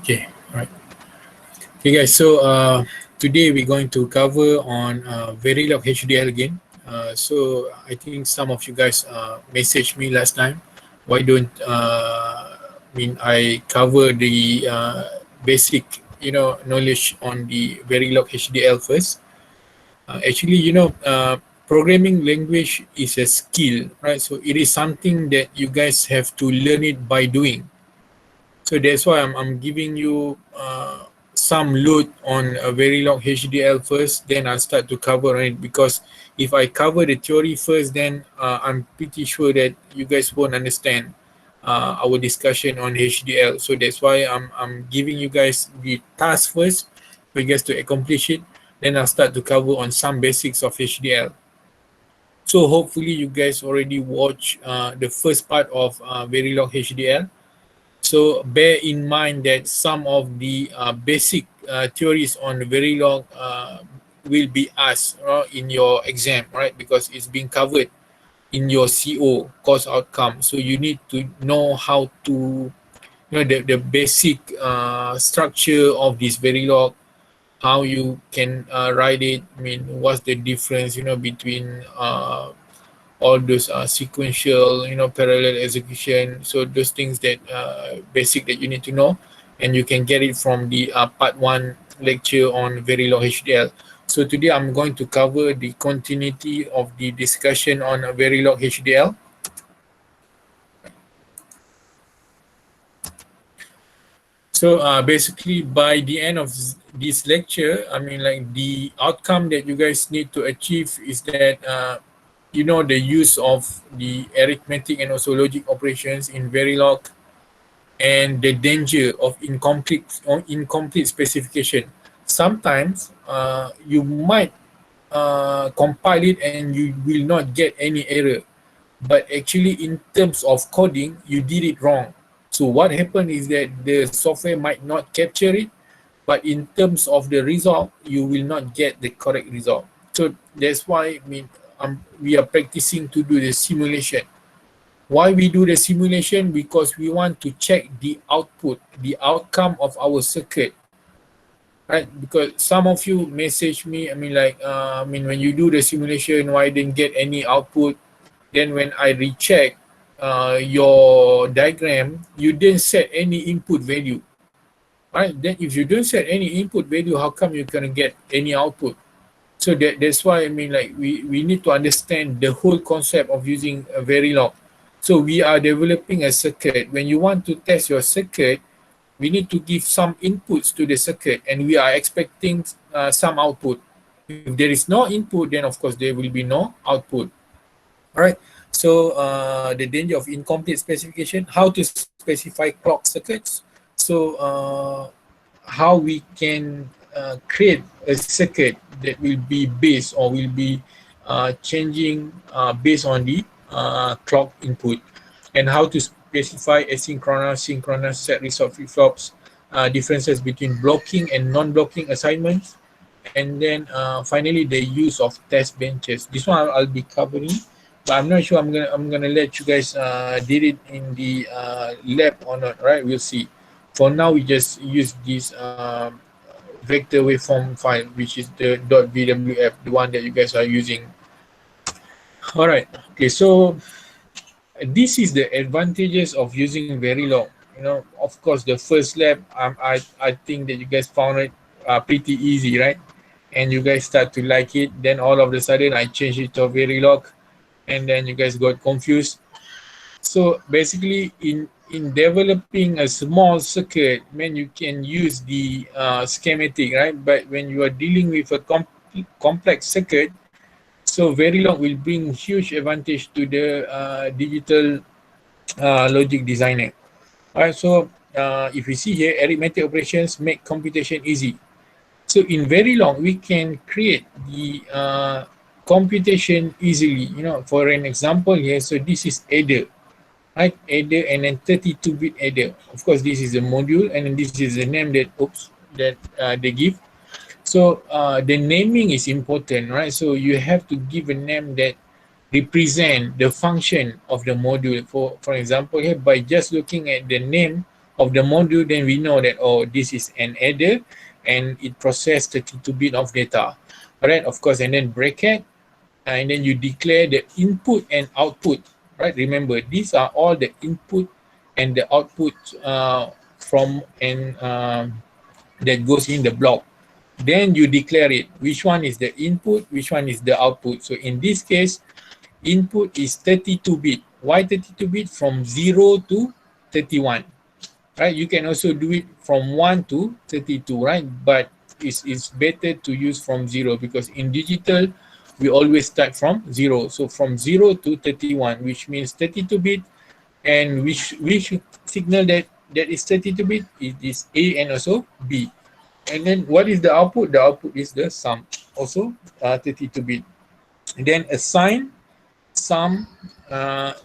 Okay, all right. Okay, guys. So today we're going to cover on Verilog HDL again. I think some of you guys messaged me last time. Why don't I cover the basic knowledge on the Verilog HDL first. Actually, programming language is a skill, right? So it is something that you guys have to learn it by doing. So that's why I'm giving you some load on a Verilog HDL first, then I'll start to cover it, because if I cover the theory first, then I'm pretty sure that you guys won't understand our discussion on HDL. So that's why I'm giving you guys the task first for you guys to accomplish it. Then I'll start to cover on some basics of HDL. So hopefully you guys already watched the first part of Verilog HDL. So bear in mind that some of the basic theories on Verilog will be asked in your exam, right? Because it's being covered in your CO, course outcome. So you need to know how to, the basic structure of this Verilog, how you can write it. I mean, what's the difference, between all those sequential, parallel execution. So those things that basic that you need to know, and you can get it from the part 1 lecture on Verilog HDL. So today I'm going to cover the continuity of the discussion on Verilog HDL. So basically by the end of this lecture, I mean, like, the outcome that you guys need to achieve is that the use of the arithmetic and also logic operations in Verilog, and the danger of incomplete specification. Sometimes you might compile it and you will not get any error, but actually in terms of coding you did it wrong. So what happened is that the software might not capture it, but in terms of the result you will not get the correct result. So that's why we are practicing to do the simulation. Why we do the simulation? Because we want to check the output, the outcome of our circuit, right? Because some of you message me, when you do the simulation, why I didn't get any output? Then when I recheck your diagram, you didn't set any input value, right? Then if you don't set any input value, how come you can get any output? So that's why we need to understand the whole concept of using a Verilog. So we are developing a circuit. When you want to test your circuit, we need to give some inputs to the circuit, and we are expecting some output. If there is no input, then of course there will be no output. All right. So the danger of incomplete specification, how to specify clock circuits. So how we can create a circuit that will be based, or will be changing based on the clock input, and how to specify asynchronous, synchronous set result flip-flops, differences between blocking and non-blocking assignments, and then finally the use of test benches. This one I'll be covering, but I'm not sure I'm gonna let you guys did it in the lab or not, right? We'll see. For now, we just use this vector waveform file, which is the .vwf, the one that you guys are using. All right. Okay. So this is the advantages of using Verilog. Of course, the first lab, I think that you guys found it pretty easy, right? And you guys start to like it. Then all of a sudden, I changed it to Verilog, and then you guys got confused. So basically, in developing a small circuit, you can use the schematic, right? But when you are dealing with a complex circuit, so Verilog will bring huge advantage to the digital logic designer. All right, so if you see here, arithmetic operations make computation easy. So in Verilog, we can create the computation easily. For an example here, so this is adder, right? Adder, and then 32-bit adder. Of course, this is a module, and then this is the name that they give. So the naming is important, right? So you have to give a name that represent the function of the module. For example, here, by just looking at the name of the module, then we know that, oh, this is an adder and it processed 32-bit of data. All right, of course, and then bracket, and then you declare the input and output, right? Remember, these are all the input and the output from and that goes in the block. Then you declare it, which one is the input, which one is the output. So in this case, input is 32-bit. Why 32-bit? From 0 to 31, right? You can also do it from 1 to 32, right? But it's better to use from 0, because in digital, we always start from 0. So from 0 to 31, which means 32-bit, and which signal that is 32-bit, it is A and also B. And then what is the output? The output is the sum, also 32-bit. Then assign sum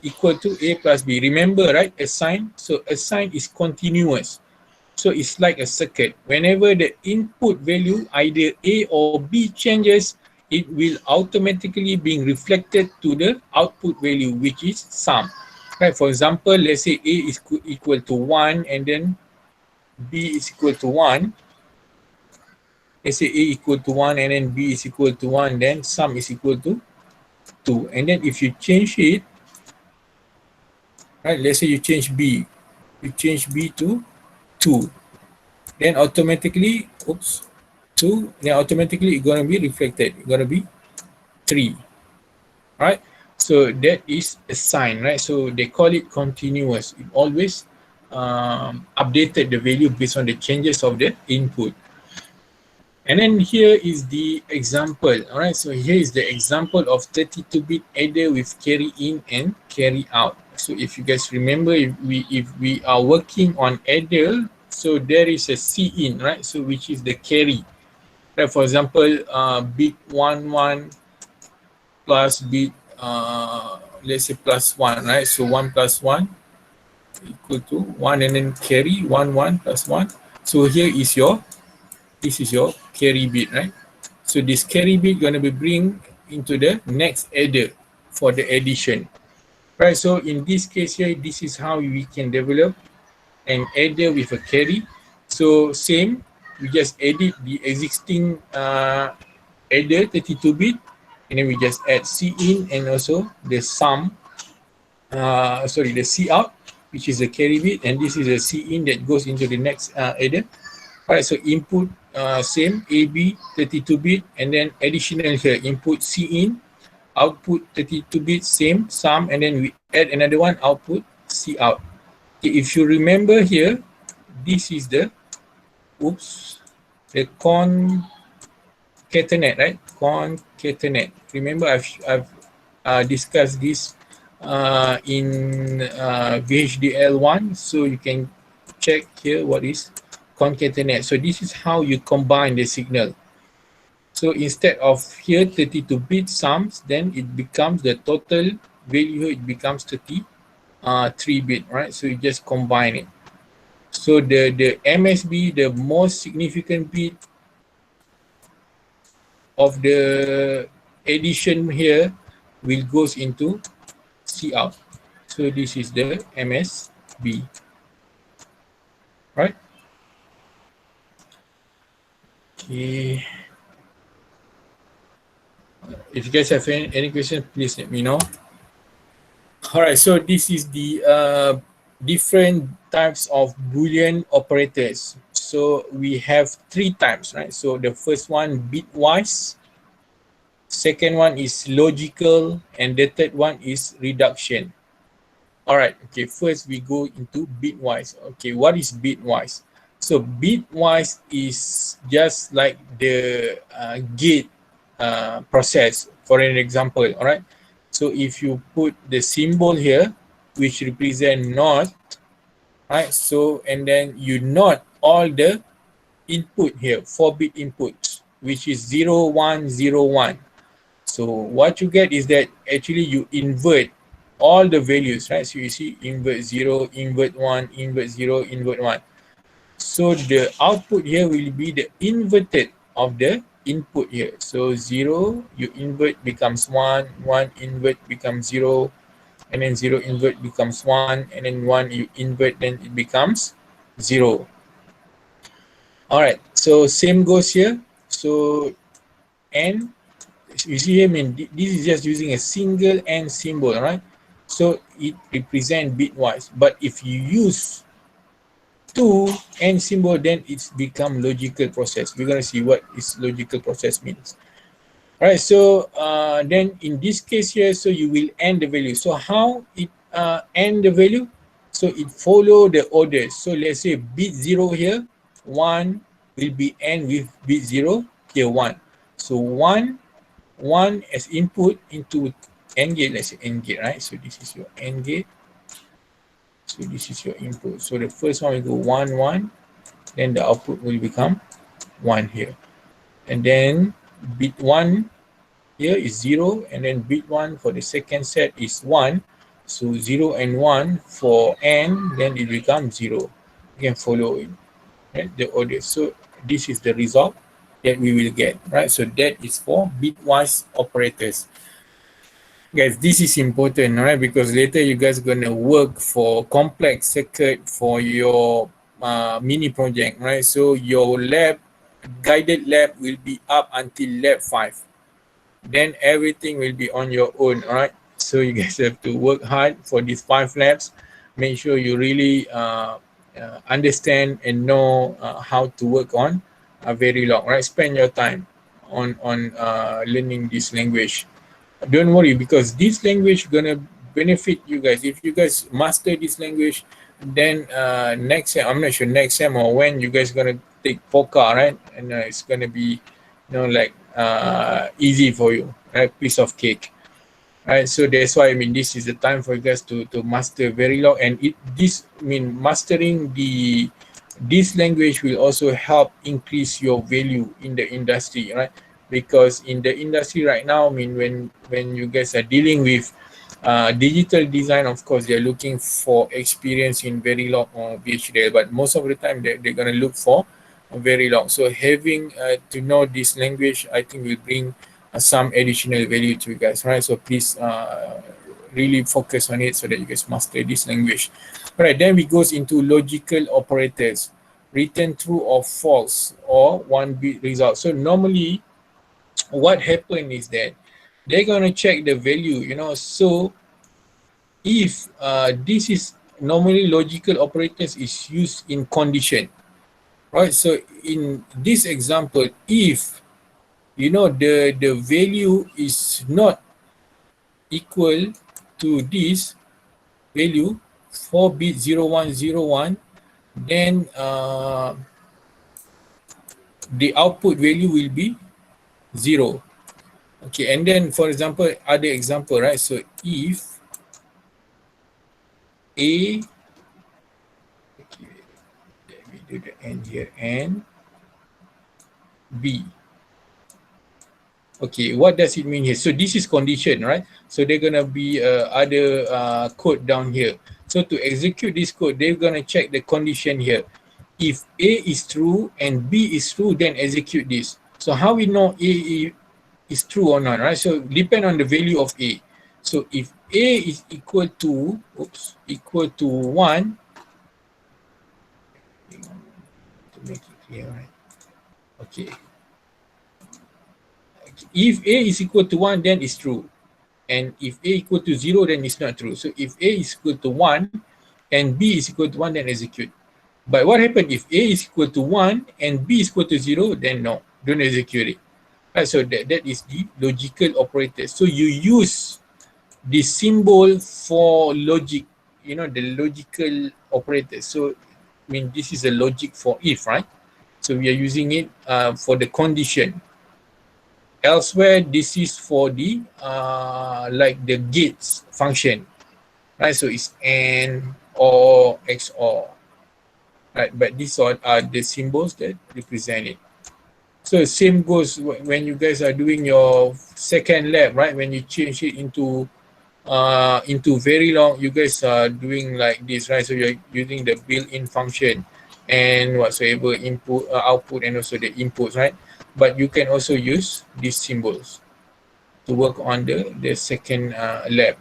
equal to A plus B. Remember, right? Assign. So assign is continuous. So it's like a circuit. Whenever the input value, either A or B changes, it will automatically being reflected to the output value, which is sum. Right? For example, let's say A is equal to 1 and then B is equal to 1. Let's say A equal to 1 and then B is equal to 1, then sum is equal to 2. And then if you change it, right, let's say you change B to 2, then automatically, 2, then automatically it's going to be reflected. It's going to be 3, right? So that is a sign, right? So they call it continuous. It always updated the value based on the changes of the input. And then here is the example. All right, so here is the example of 32-bit adder with carry in and carry out. So if you guys remember, if we are working on adder, so there is a C in, right? So which is the carry. Right, for example, bit 1 plus bit let's say plus 1, right? So 1 plus 1 equal to 1, and then carry 1 plus 1. So here is your, this is your carry bit, right? So this carry bit going to be bring into the next adder for the addition, right? So in this case here, this is how we can develop an adder with a carry. So same, we just edit the existing adder 32-bit, and then we just add C in and also the sum, the C out, which is the carry bit, and this is a C in that goes into the next adder. All right, so input same, AB 32-bit, and then additional here, input C in, output 32-bit, same, sum, and then we add another one, output C out. Okay, if you remember here, this is the, the concatenate, right? Concatenate. Remember, I've discussed this in VHDL1, so you can check here what is concatenate. So this is how you combine the signal. So instead of here 32-bit sums, then it becomes the total value, it becomes 33-bit, right? So you just combine it. So the MSB, the most significant bit of the addition here will goes into C out. So this is the MSB, right? Okay. If you guys have any questions, please let me know. All right, so this is the different types of Boolean operators. So we have 3 types, right? So the first one, bitwise. Second one is logical, and the third one is reduction. All right, okay, first we go into bitwise. Okay, what is bitwise? So bitwise is just like the gate process, for an example. All right, so if you put the symbol here, which represent NOT, right? So, and then you NOT all the input here, 4-bit inputs, which is 0, 1, 0, 1. So what you get is that actually you invert all the values, right? So you see invert 0, invert 1, invert 0, invert 1. So the output here will be the inverted of the input here. So 0, you invert becomes 1, 1 invert becomes 0, and then 0 invert becomes 1, and then 1 you invert, then it becomes 0. All right, so same goes here. So N, you see here, I mean, this is just using a single N symbol, right? So it represents bitwise. But if you use two N symbol, then it's become logical process. We're going to see what is logical process means. All right, so then in this case here, so you will end the value. So how it end the value? So it follow the orders. So let's say bit 0 here, 1 will be end with bit 0 here, 1. So 1 as input into AND gate, let's say AND gate, right? So this is your AND gate. So this is your input. So the first one will go 1 1, then the output will become 1 here. And then bit 1 here is 0, and then bit 1 for the second set is 1. So 0 and 1 for AND, then it becomes 0. You can follow it, right? The order. So this is the result that we will get, right? So that is for bitwise operators. Guys, this is important, right? Because later you guys are gonna work for complex circuit for your mini project, right? So your lab, guided lab will be up until lab 5. Then everything will be on your own, all right? So you guys have to work hard for these 5 labs. Make sure you really understand and know how to work on Verilog, right? Spend your time on learning this language. Don't worry, because this language gonna benefit you guys. If you guys master this language, then next sem, I'm not sure next sem or when you guys gonna take POCA, right? And it's gonna be, like easy for you, right? Piece of cake, right? So that's why, I mean, this is the time for you guys to master Verilog, and mastering this language will also help increase your value in the industry, right? Because in the industry right now, I mean, when you guys are dealing with digital design, of course, they're looking for experience in Verilog or VHDL, but most of the time they're going to look for Verilog. So having to know this language, I think will bring some additional value to you guys, right? So please really focus on it so that you guys master this language. All right, then we goes into logical operators, return true or false or 1-bit result. So normally what happened is that they're going to check the value, so if this is normally logical operators is used in condition, right? So in this example, if the value is not equal to this value 4-bit 0101, then the output value will be 0. Okay, and then for example, other example, right? So if A, okay, let me do the N here, and B. Okay, what does it mean here? So this is condition, right? So they're gonna be other code down here. So to execute this code, they're gonna check the condition here. If A is true and B is true, then execute this. So how we know A is true or not, right? So depend on the value of A. So if A is equal to 1, to make it clear, right? Okay. If A is equal to 1, then it's true. And if A equal to 0, then it's not true. So if A is equal to 1 and B is equal to 1, then execute. But what happens if A is equal to 1 and B is equal to 0, then no, don't execute it. Right, so that is the logical operator. So you use the symbol for logic, the logical operator. So this is a logic for if, right? So we are using it for the condition. Elsewhere, this is for the like the gates function, right? So it's AND or XOR, right? But these are the symbols that represent it. So same goes when you guys are doing your second lab, right? When you change it into Verilog, you guys are doing like this, right? So you're using the built-in function and whatsoever input, output, and also the inputs, right? But you can also use these symbols to work on the second lab.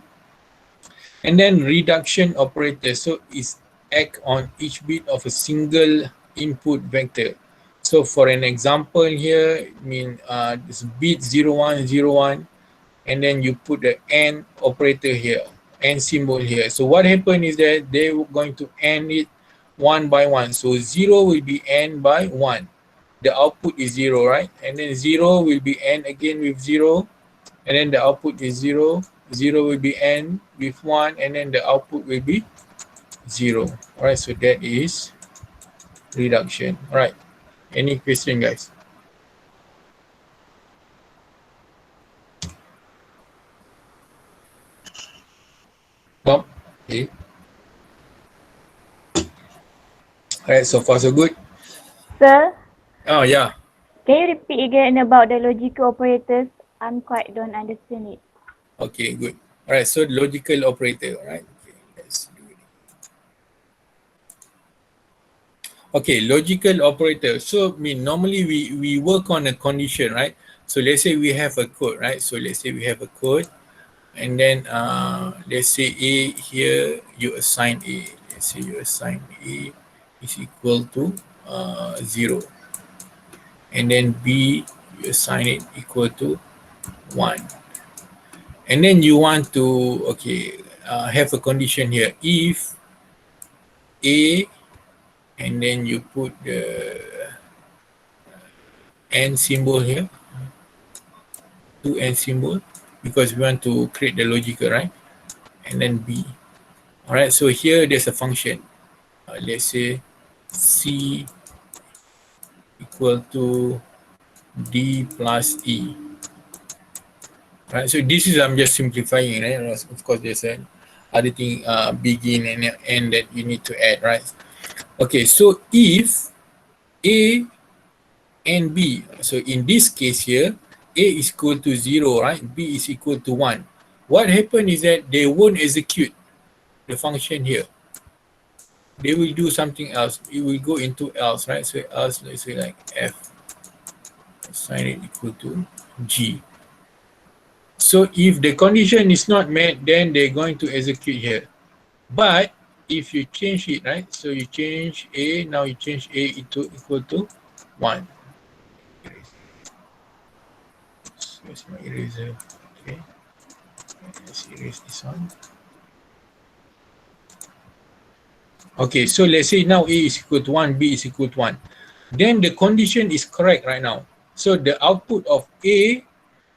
And then reduction operator. So it's act on each bit of a single input vector. So for an example here, this bit 0101, and then you put the AND operator here, AND symbol here. So what happened is that they were going to AND it one by one. So 0 will be AND by 1. The output is 0, right? And then 0 will be AND again with 0, and then the output is 0. 0 will be AND with 1, and then the output will be 0. All right, so that is reduction. All right, any question, guys? Bob? Okay. All right, so far so good. Sir, Oh yeah. can you repeat again about the logical operators? I'm quite don't understand it. Okay, good. All right, so logical operator. All right. Okay, let's do it. Okay, logical operator. So normally we work on a condition, right? So let's say we have a code, right? So let's say we have a code, and then let's say A here, you assign A. Let's say you assign A is equal to 0, and then B you assign it equal to 1, and then you want to have a condition here. If A, and then you put the and symbol here, to and symbol, because we want to create the logical, right? And then B. All right, so here there's a function. Let's say C equal to D plus E. Right, so this is, I'm just simplifying, right? Of course, there's an other thing, begin and end that you need to add, right? Okay, so if A and B, so in this case here, A is equal to 0, right? B is equal to 1. What happened is that they won't execute the function here. They will do something else. It will go into else, right? So else, let's say like F, assign it equal to G. So if the condition is not met, then they're going to execute here. But if you change it, right? So you change A, now you change A equal to 1. Where's my eraser? Okay, let's erase this one. Okay, so let's say now A is equal to 1, B is equal to 1. Then the condition is correct right now. So the output of A,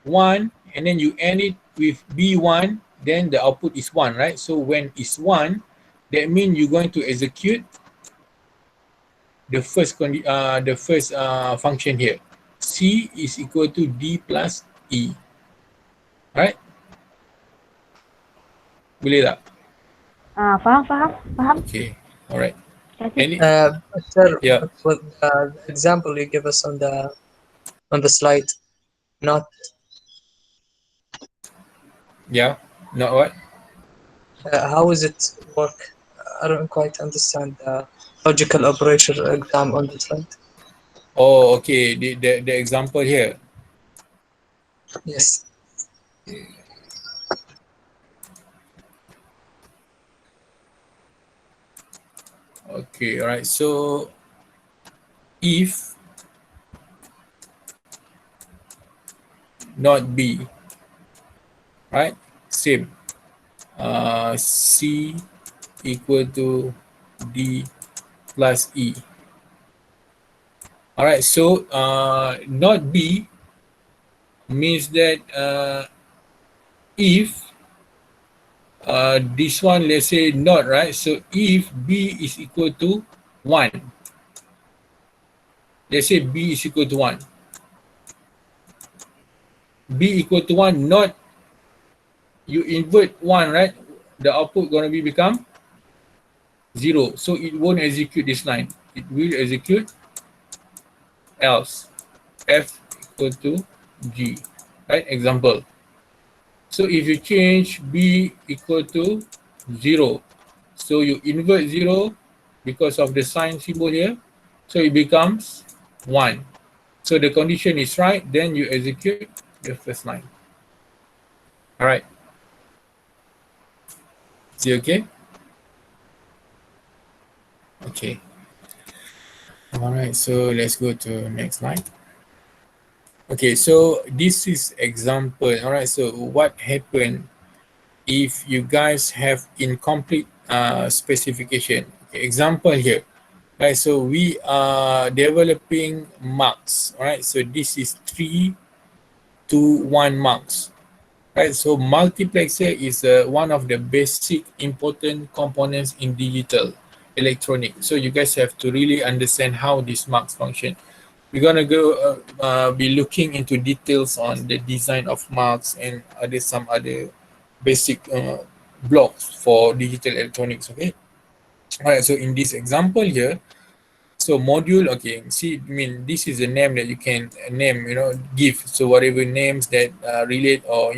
1, and then you end it with B1, then the output is 1, right? So when it's 1, that means you're going to execute the first function here. C is equal to D plus E. Alright? Boleh tak? Faham. Okay. Alright. Kasih. Any? Sir, Yeah. with the example you give us on the slide, not Yeah. Not what? how is it work? I don't quite understand the logical operation exam on the slide. Oh, okay. The example here. Yes. Okay. Alright. So if not B, right? Same. C equal to D plus E. All right, so not B means that if this one, let's say not, right? So if B is equal to 1, let's say B is equal to 1. B equal to 1, not you invert 1, right? The output going to be become 0. So it won't execute this line. It will execute else. F equal to G, right? Example. So if you change B equal to 0, so you invert 0 because of the sign symbol here, so it becomes 1. So the condition is right, then you execute the first line. All right. Is it okay? Okay. All right. So let's go to next slide. Okay. So this is example. All right. So what happened if you guys have incomplete specification? Okay, example here. Right. So we are developing marks. All right. So this is 321 marks. Right, so multiplexer is one of the basic important components in digital electronic. So you guys have to really understand how these marks function. We're gonna go be looking into details on the design of marks and some other basic blocks for digital electronics. Okay. All right. So in this example here, so module, okay, see, I mean, this is a name that you can name, give. So whatever names that relate or,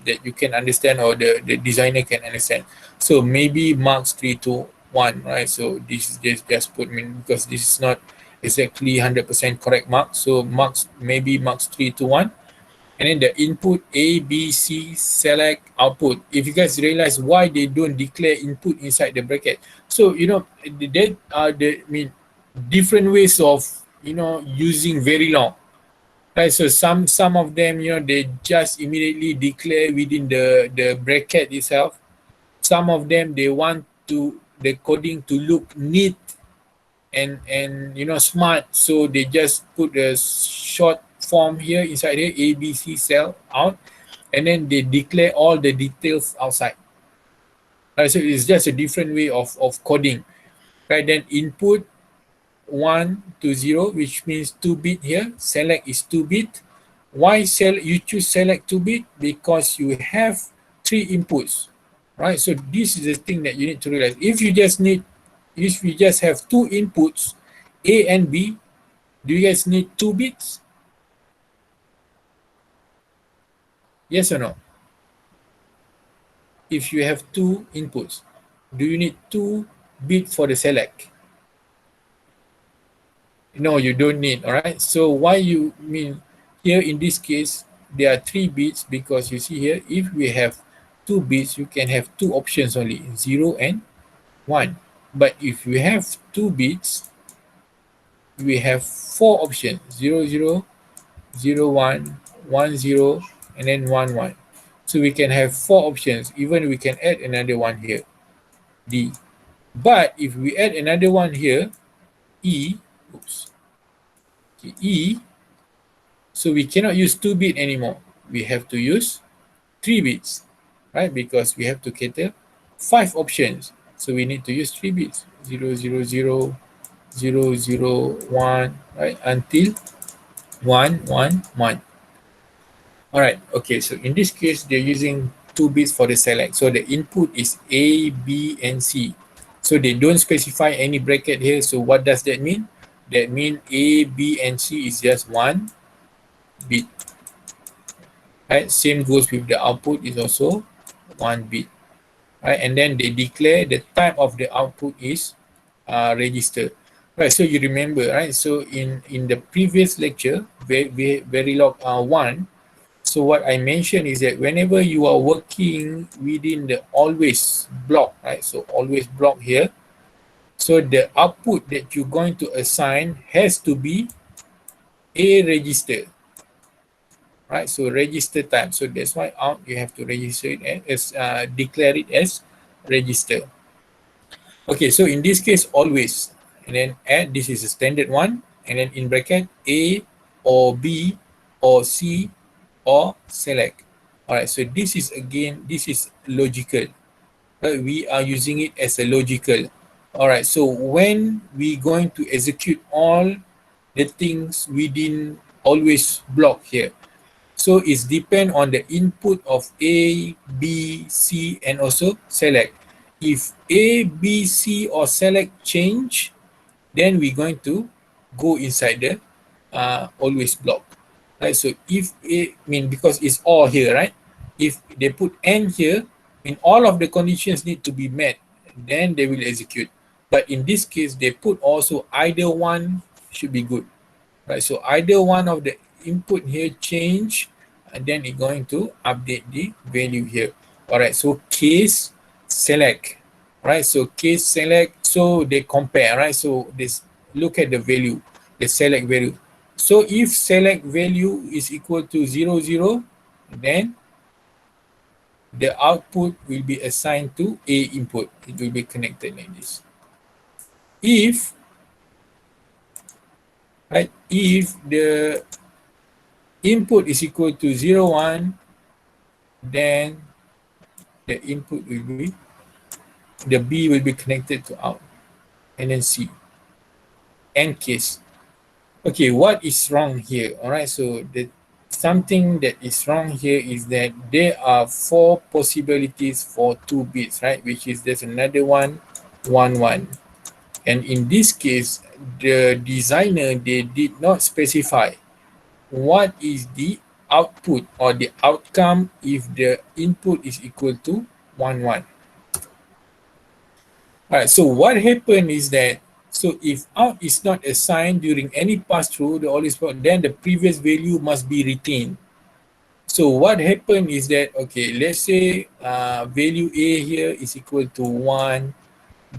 that you can understand or the designer can understand. So maybe marks 321, right? So this is just put, because this is not exactly 100% correct mark. So marks, maybe marks 321. And then the input A, B, C, select, output. If you guys realize why they don't declare input inside the bracket. So, that are different ways of, using Verilog. Right, so some of them, they just immediately declare within the bracket itself. Some of them, they want to the coding to look neat and smart, so they just put a short form here inside here, ABC cell out, and then they declare all the details outside. Right, so it's just a different way of coding. Right, then input 1 to 0, which means 2-bit here. Select is 2-bit. Why you choose select 2-bit? Because you have 3 inputs. Right, so this is the thing that you need to realize. If you just have 2 inputs, A and B, do you guys need 2 bits? Yes or no? If you have 2 inputs, do you need 2 bit for the select? No, you don't need. All right. So why you mean here in this case there are 3 bits, because you see here, if we have 2 bits, you can have 2 options only, 0 and 1. But if we have 2 bits, we have 4 options, 0 0 0 1 1 0, and then 1 1. So we can have 4 options. Even we can add another one here, D. But if we add another one here, E, oops, okay, E, so we cannot use 2-bit anymore. We have to use 3 bits, right? Because we have to cater 5 options. So we need to use 3 bits, 0 0 0 0 0 1, right? Until 1 1 1. All right. Okay. So in this case, they're using 2 bits for the select. So the input is A, B, and C. So they don't specify any bracket here. So what does that mean? That means A, B, and C is just 1 bit. Right. Same goes with the output is also 1 bit. Right. And then they declare the type of the output is register. Right. So you remember, right? So in the previous lecture, Verilog 1. So what I mentioned is that whenever you are working within the always block, right? So always block here. So the output that you're going to assign has to be a register, right? So register type. So that's why out you have to register it as declare it as register. Okay, so in this case always, and then add, this is a standard one, and then in bracket A or B or C or select. All right, so this is again, this is logical. Right? We are using it as a logical. All right, so when we going to execute all the things within always block here, so it's depend on the input of A, B, C, and also select. If A, B, C, or select change, then we're going to go inside the always block. Right, so if because it's all here, right? If they put N here, all of the conditions need to be met, then they will execute. But in this case, they put also either one should be good. Right, so either one of the input here change, and then it's going to update the value here. All right, so case select. Right, so case select So they compare, right? So this look at the value, the select value. So if select value is equal to 0, 0, then the output will be assigned to A input. It will be connected like this. If, right, if the input is equal to 0, 1, then the input will be, the B will be connected to out, and then C, and case. Okay, what is wrong here? All right, so the something that is wrong here is that there are 4 possibilities for 2 bits, right? Which is there's another one, 1, 1. And in this case, the designer, they did not specify what is the output or the outcome if the input is equal to 1, 1. All right, so what happened is that, so if out is not assigned during any pass-through, then the previous value must be retained. So what happened is that, okay, let's say value A here is equal to 1,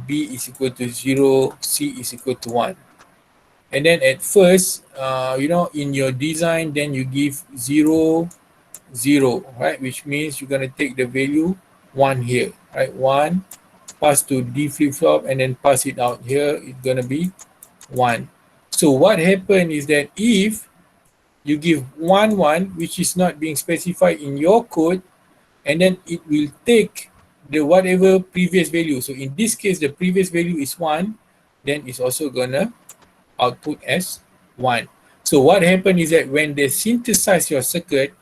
B is equal to 0, C is equal to 1. And then at first, in your design, then you give 0, 0, right? Which means you're going to take the value 1 here, right? 1, pass to D flip-flop, and then pass it out here. It's going to be 1. So what happened is that if you give 1, 1, which is not being specified in your code, and then it will take the whatever previous value. So in this case, the previous value is 1, then it's also going to output as 1. So what happened is that when they synthesize your circuit,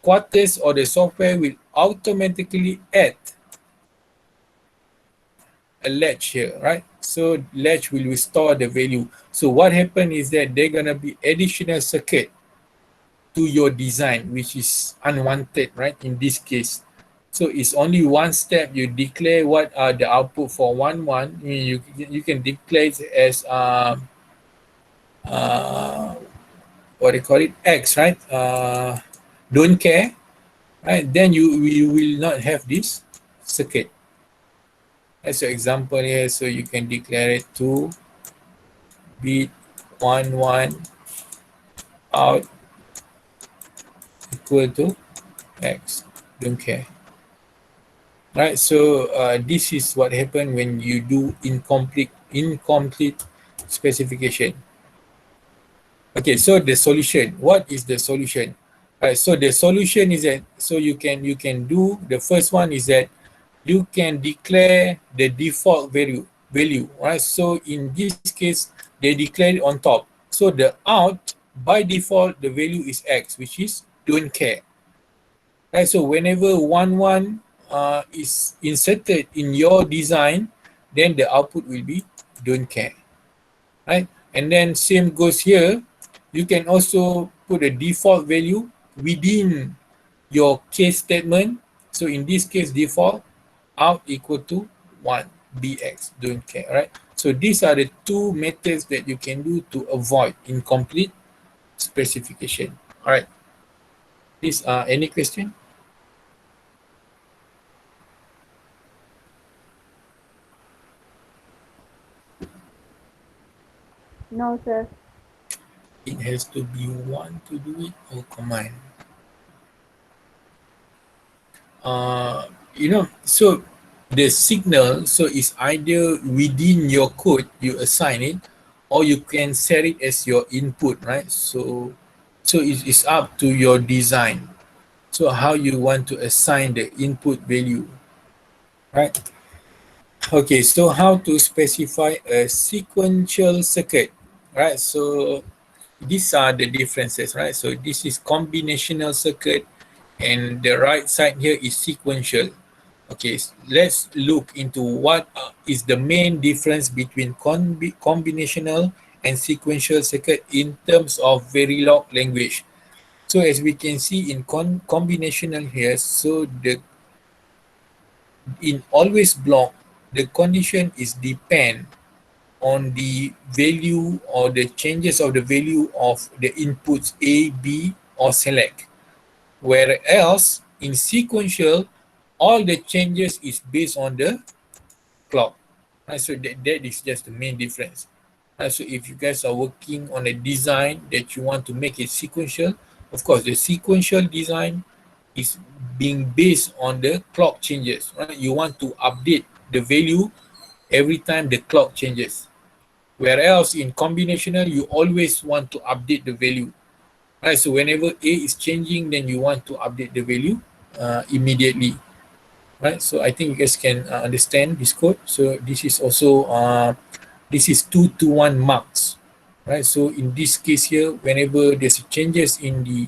Quartz or the software will automatically add a latch here, right? So latch will restore the value. So what happened is that they're going to be additional circuit to your design, which is unwanted, right? In this case. So it's only one step. You declare what are the output for 1, 1. You can declare it as what they call it, X, right? Don't care, right? Then you will not have this circuit. As an example here, so you can declare it to bit 1, 1 out equal to X. Don't care. Right, so this is what happened when you do incomplete specification. Okay, so the solution. What is the solution? Right, so the solution is that, so you can do, the first one is that you can declare the default value, right? So in this case, they declare it on top. So the out, by default, the value is X, which is don't care. Right, so whenever 1, 1 is inserted in your design, then the output will be don't care, right? And then same goes here. You can also put a default value within your case statement. So in this case, default out equal to 1 bx, don't care, right? So these are the 2 methods that you can do to avoid incomplete specification. All right, please, any question? No, sir. It has to be one to do it or command. So the signal, so it's either within your code you assign it, or you can set it as your input, right? So it's up to your design. So how you want to assign the input value, right? Okay, so how to specify a sequential circuit, right? So these are the differences, right? So this is combinational circuit, and the right side here is sequential. Okay, let's look into what is the main difference between combinational and sequential circuit in terms of Verilog language. So as we can see in combinational here, so the in always block, the condition is depend on the value or the changes of the value of the inputs A, B, or select. Whereas in sequential, all the changes is based on the clock. Right? So that is just the main difference. Right? So if you guys are working on a design that you want to make it sequential, of course, the sequential design is being based on the clock changes. Right? You want to update the value every time the clock changes. Whereas in combinational, you always want to update the value. Right? So whenever A is changing, then you want to update the value immediately. Right? So I think you guys can understand this code. So this is also this is 221 marks. Right? So in this case here, whenever there's changes in the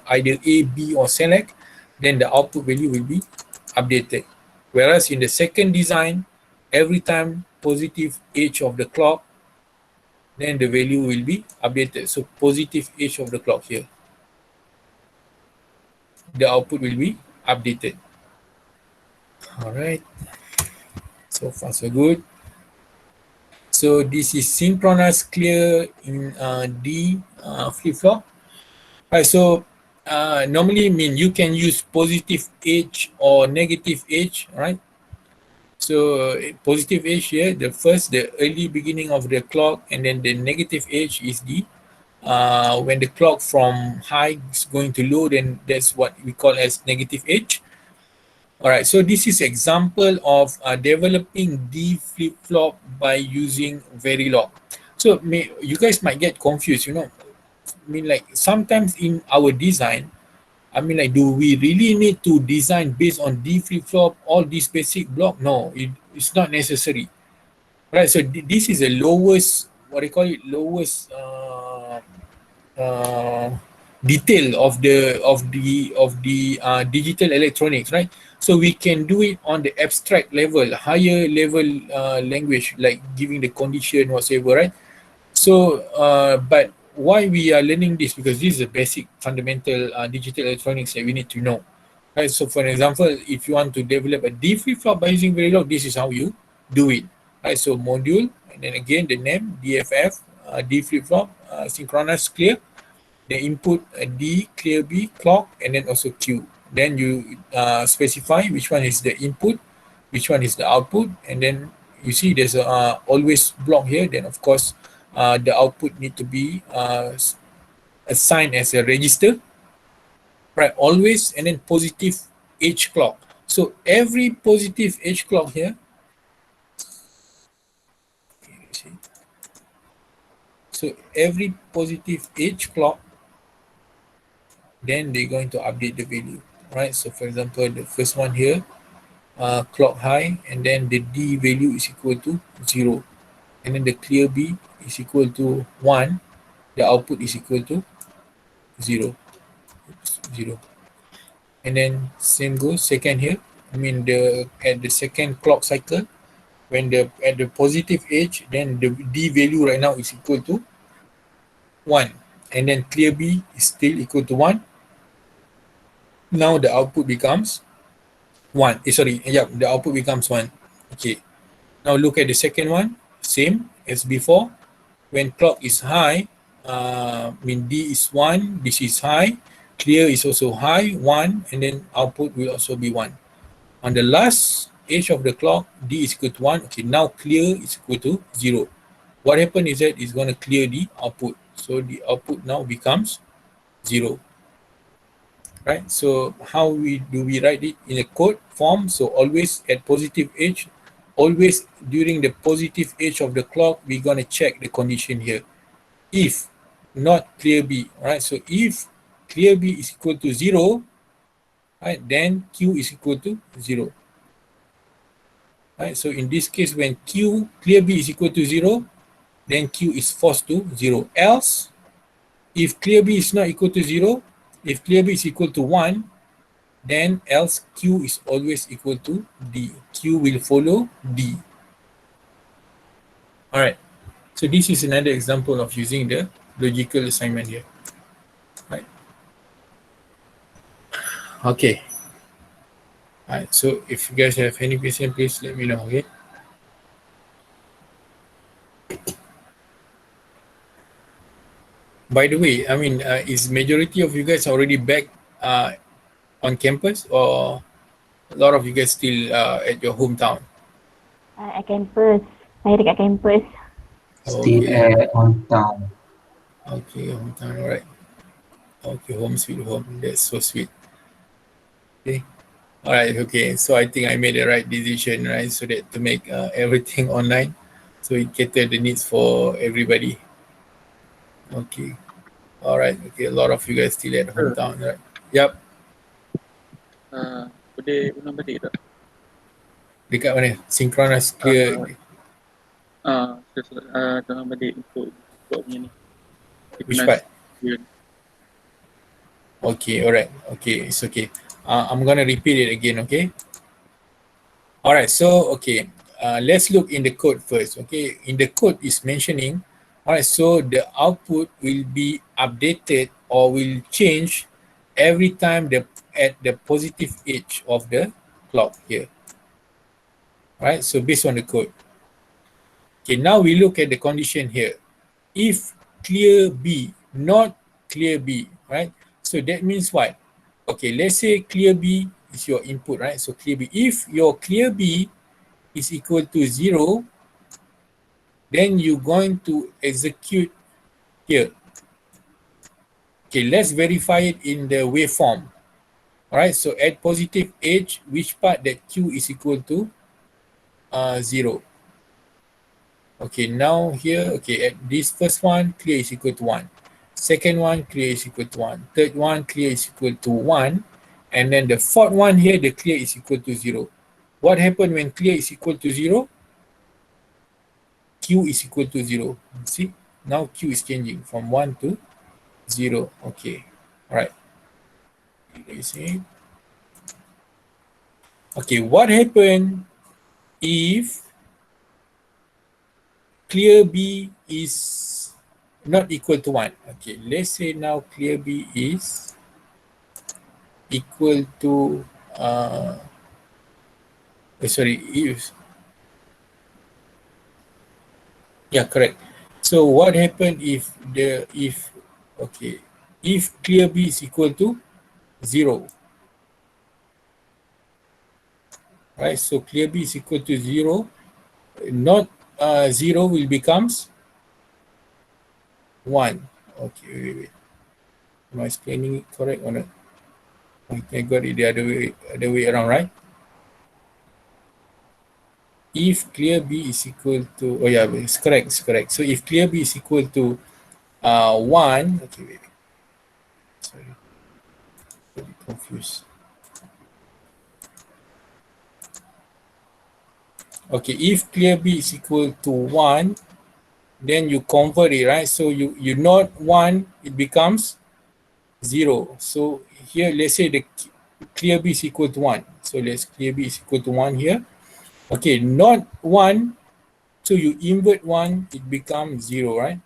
either A, B, or select, then the output value will be updated. Whereas in the second design, every time positive edge of the clock, then the value will be updated. So positive edge of the clock here, the output will be updated. All right. So far so good. So this is synchronous clear in D flip-flop. Right, so normally mean you can use positive edge or negative edge, right? So positive edge here, the early beginning of the clock, and then the negative edge is the when the clock from high is going to low, then that's what we call as negative edge. All right, so this is example of developing D flip-flop by using Verilog. So you guys might get confused, you know. I mean, like sometimes in our design, I mean, like, do we really need to design based on D flip-flop, all this basic block? No, it's not necessary. Right, so this is the lowest, what they call it, lowest uh, detail of the digital electronics, right? So we can do it on the abstract level, higher level language, like giving the condition whatsoever, right? So but why we are learning this, because this is a basic fundamental digital electronics that we need to know, right? So for example, if you want to develop a D flip-flop by using Verilog, this is how you do it, right? So module, and then again the name DFF, D flip-flop, synchronous clear, the input D, clear B, clock, and then also Q. Then you specify which one is the input, which one is the output, and then you see there's a always block here. Then of course the output need to be assigned as a register, right? Always, and then positive H clock. So every positive H clock here, okay, so every positive H clock, then they're going to update the value, right? So for example, the first one here, clock high, and then the D value is equal to 0, and then the clear B is equal to 1, the output is equal to 0. Oops, 0. And then same goes second here. I mean, the at the second clock cycle, when the at the positive edge, then the D value right now is equal to 1, and then clear B is still equal to 1. Now the output becomes 1. The output becomes 1. Okay. Now look at the second one, same as before. When clock is high, mean D is 1, this is high, clear is also high, 1, and then output will also be 1. On the last edge of the clock, D is equal to 1. Okay, now clear is equal to 0. What happened is that it's going to clear the output. So the output now becomes 0. Right? So how do we write it in a code form? So always at positive edge, always during the positive edge of the clock, we're going to check the condition here. If not clear B, right? So if clear B is equal to 0, right, then Q is equal to 0. Right? So in this case, when clear B is equal to 0, then Q is forced to 0. Else, if clear B is not equal to 0, if clear B is equal to 1, then else Q is always equal to D. Q will follow D. All right. So this is another example of using the logical assignment here. Right. Okay. All right. So if you guys have any question, please let me know. Okay. By the way, I mean, is majority of you guys already back on campus, or a lot of you guys still at your hometown? Campus. Saya dekat campus. Still Okay. hometown. Okay, hometown, alright. Okay, home sweet home. That's so sweet. Okay. Alright, okay. So I think I made the right decision, right? So that to make everything online, so it cater the needs for everybody. Okay. Alright, okay. A lot of you guys still at hometown, right? Yep. Boleh ulang balik tak? Dekat mana? Synchronous clear. Ulang balik untuk punya ni. Which part? Okay, alright. Okay, it's okay. I'm gonna repeat it again, okay? Alright, so okay. Let's look in the code first, okay? In the code is mentioning, alright, so the output will be updated or will change every time at the positive edge of the clock here. Alright, so based on the code. Okay, now we look at the condition here. If clear B, not clear B, right? So that means what? Okay, let's say clear B is your input, right? So clear B. If your clear B is equal to 0, then you're going to execute here. Okay, let's verify it in the waveform. All right, so at positive edge, which part that Q is equal to 0. Okay, now here, okay, at this first one, clear is equal to 1. Second one, clear is equal to 1. Third one, clear is equal to 1. And then the fourth one here, the clear is equal to 0. What happened when clear is equal to 0? Q is equal to 0. See, now Q is changing from 1 to 0. Okay, all right. You see? Okay, what happened if clear B is not equal to 1? Okay, let's say now clear B is equal to if correct. So what happened if if clear B is equal to 0, right? So clear B is equal to 0, not 0 will becomes 1. Okay, wait. Am I explaining it correct or not? I got it the other way around, right? If clear B is equal to, oh yeah, it's correct. So if clear B is equal to 1, okay, wait. Sorry, a bit confused. Okay, if clear B is equal to 1, then you convert it, right? So you not 1, it becomes 0. So here, let's say the clear B is equal to 1. So let's clear B is equal to 1 here. Okay, not 1, so you invert 1, it becomes 0, right?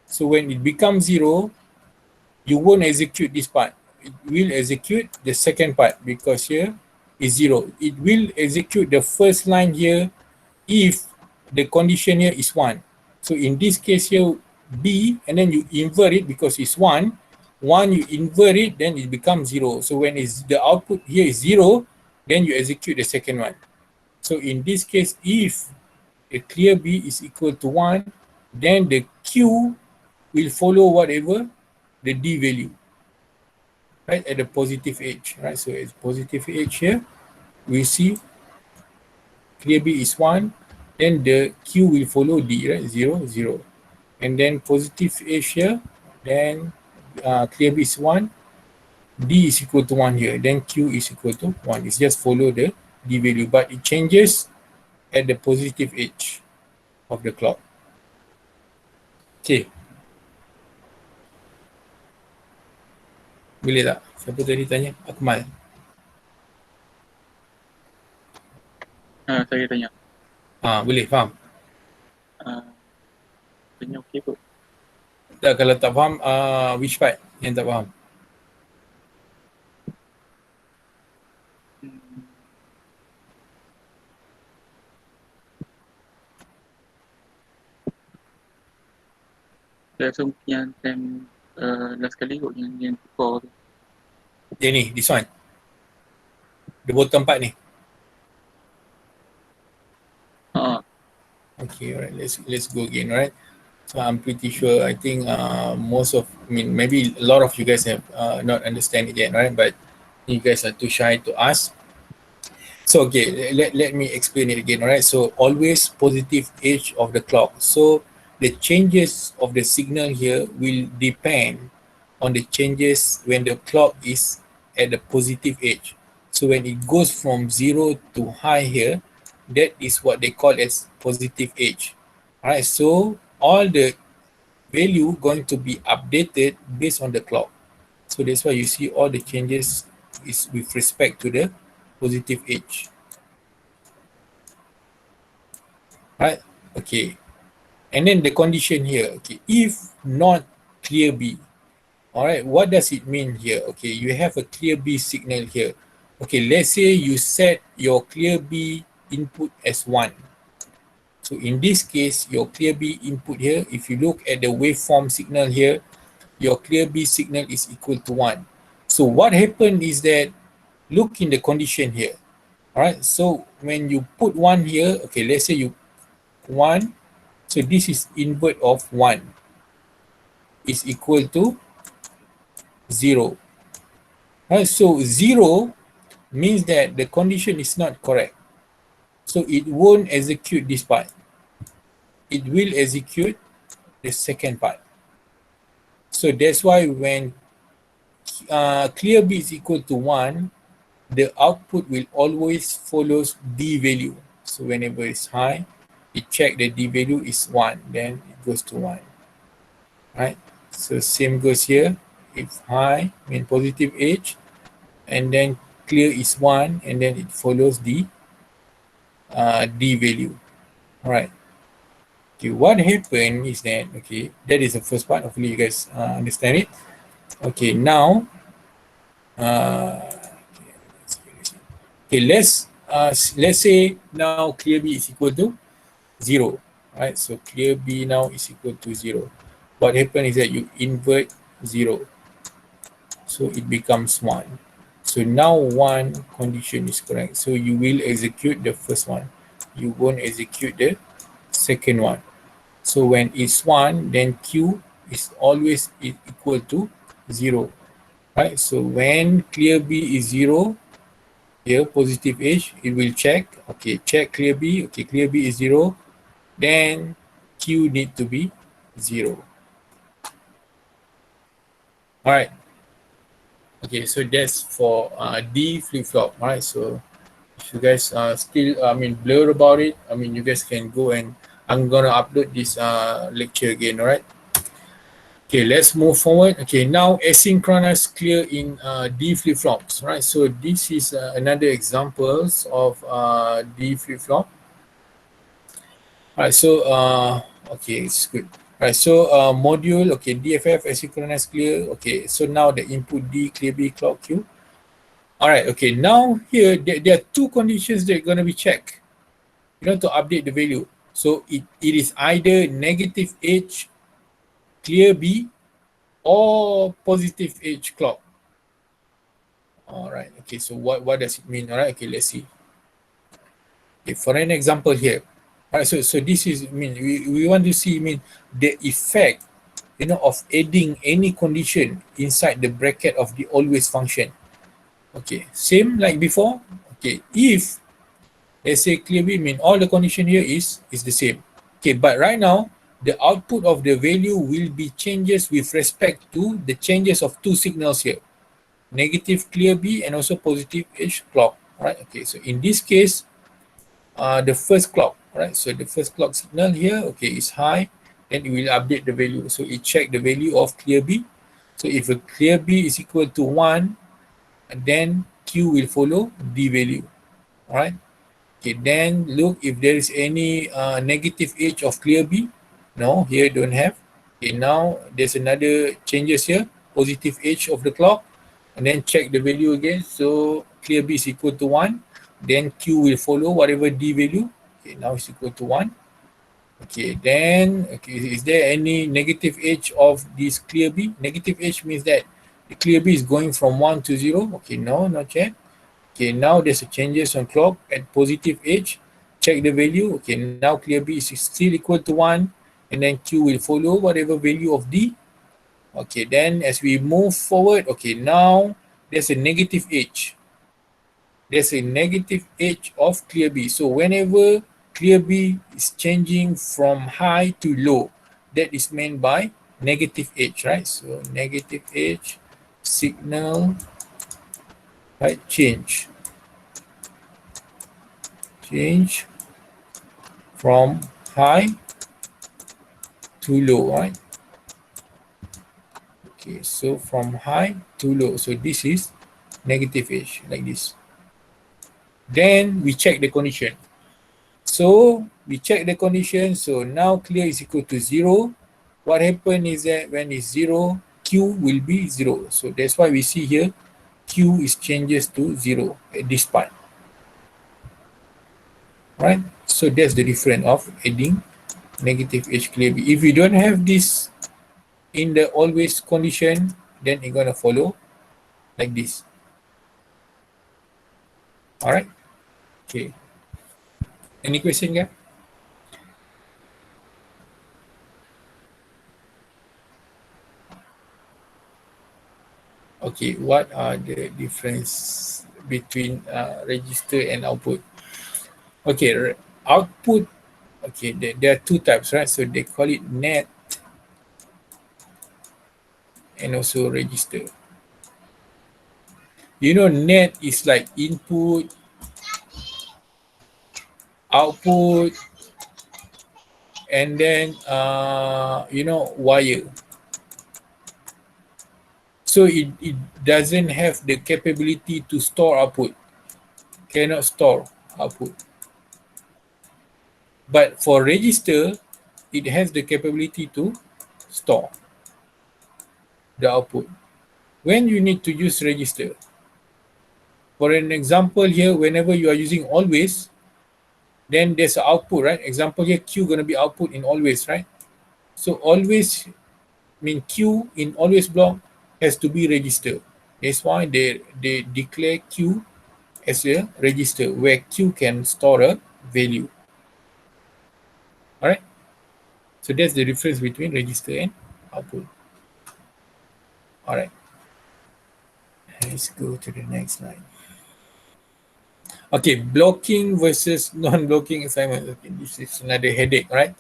So when it becomes 0, you won't execute this part. It will execute the second part because here is 0. It will execute the first line here if the condition here is 1. So in this case here, B, and then you invert it because it's 1. 1, you invert it, then it becomes 0. So when the output here is 0, then you execute the second one. So in this case, if the clear B is equal to 1, then the Q will follow whatever the D value, right, at the positive edge, right? So at positive edge here, we see clear B is 1, then the Q will follow D, right? 0, 0. And then positive edge here, then clear B is 1, D is equal to 1 here, then Q is equal to 1. It's just follow the D value, but it changes at the positive edge of the clock. Okay. Boleh tak? Siapa tadi tanya? Akmal. Saya tanya. Boleh, faham? Tanya okey kot. Tak, kalau tak faham, which part yang tak faham? Saya rasa mungkin yang time last kali kot yang tukar tu. Dia ni, this one. The bottom part ni. Okay, all right, let's go again, all right? So I'm pretty sure, I think maybe a lot of you guys have not understand it yet, right? But you guys are too shy to ask. So okay, let me explain it again, all right? So always positive edge of the clock. So the changes of the signal here will depend on the changes when the clock is at the positive edge. So when it goes from 0 to high here, that is what they call as positive edge. All right, so all the value going to be updated based on the clock. So that's why you see all the changes is with respect to the positive edge. Right? Okay. And then the condition here, okay, if not clear B, all right, what does it mean here? Okay, you have a clear B signal here. Okay, let's say you set your clear B input as 1. So in this case, your clear B input here, if you look at the waveform signal here, your clear B signal is equal to 1. So what happened is that, look in the condition here. All right, so when you put 1 here, okay, let's say you 1, so this is invert of 1 is equal to 0. Right, so 0 means that the condition is not correct. So it won't execute this part. It will execute the second part. So that's why when clear B is equal to 1, the output will always follows D value. So whenever it's high, it check the D value is 1, then it goes to 1. Right? So same goes here. If high mean positive edge, and then clear is 1, and then it follows the D value. All right. Okay, what happened is that, okay, that is the first part. Hopefully you guys understand it. Okay, now, okay, let's say now clear B is equal to 0. Right? So clear B now is equal to 0. What happened is that you invert 0. So it becomes 1. So now 1 condition is correct. So you will execute the first one. You won't execute the second one. So when it's 1, then Q is always equal to 0. Right? So when clear B is 0, here positive edge, it will check. Okay, check clear B. Okay, clear B is 0. Then Q need to be 0. All right. Okay, so that's for D flip-flop. All right, so if you guys are still, blur about it, you guys can go and I'm gonna upload this lecture again. All right. Okay, let's move forward. Okay, now asynchronous clear in D flip-flops. Right, so this is another examples of D flip-flop. All right, so okay, it's good. All right, so module, okay, DFF asynchronous clear. Okay, so now the input D, clear B, clock Q. All right, okay, now here there are two conditions that are going to be checked, to update the value. So it is either negative edge clear B or positive edge clock. All right, okay, so what does it mean? All right, okay, let's see. Okay, for an example here. All right, so this is, we want to see, the effect, of adding any condition inside the bracket of the always function. Okay, same like before. Okay, if let's say clear B, all the condition here is the same. Okay, but right now the output of the value will be changes with respect to the changes of two signals here, negative clear B and also positive edge clock. Right? Okay, so in this case, the first clock, right? So the first clock signal here, okay, is high, then it will update the value. So it check the value of clear B. So if a clear B is equal to 1, then Q will follow D value. All right. Okay, then look if there is any negative edge of clear B. No, here don't have. Okay, now there's another changes here, positive edge of the clock, and then check the value again. So clear B is equal to 1, then Q will follow whatever D value. Okay, now it's equal to 1. Okay, then, okay, is there any negative edge of this clear B? Negative edge means that the clear B is going from 1 to 0. Okay, no, not yet. Okay, now there's a changes on clock at positive edge. check the value. Okay, now clear B is still equal to 1, and then Q will follow whatever value of D. Okay, then as we move forward, okay, now there's a negative edge. There's a negative edge of clear B. So whenever clear B is changing from high to low, that is meant by negative edge, right? So negative edge signal, right? Change from high to low, right? Okay, so from high to low. So this is negative edge, like this. Then we check the condition. So we check the condition. So now clear is equal to 0. What happened is that when it's 0, Q will be 0. So that's why we see here Q is changes to 0 at this part. Right? So that's the difference of adding negative H clear B. If you don't have this in the always condition, then it's gonna follow like this. All right. Okay. Any question, guys? Okay. What are the difference between register and output? Okay. Output. Okay. There are two types, right? So they call it net and also register. You know, net is like input, output, and then you know, wire. So it doesn't have the capability to store output, cannot store output. But for register, it has the capability to store the output. When you need to use register, for an example here, whenever you are using always, then there's an output, right? Example here, Q gonna be output in always, right? So always mean Q in always block has to be register. That's why they declare Q as a register where Q can store a value. All right. So that's the difference between register and output. All right. Let's go to the next slide. Okay, blocking versus non-blocking assignment. Okay, this is another headache, right?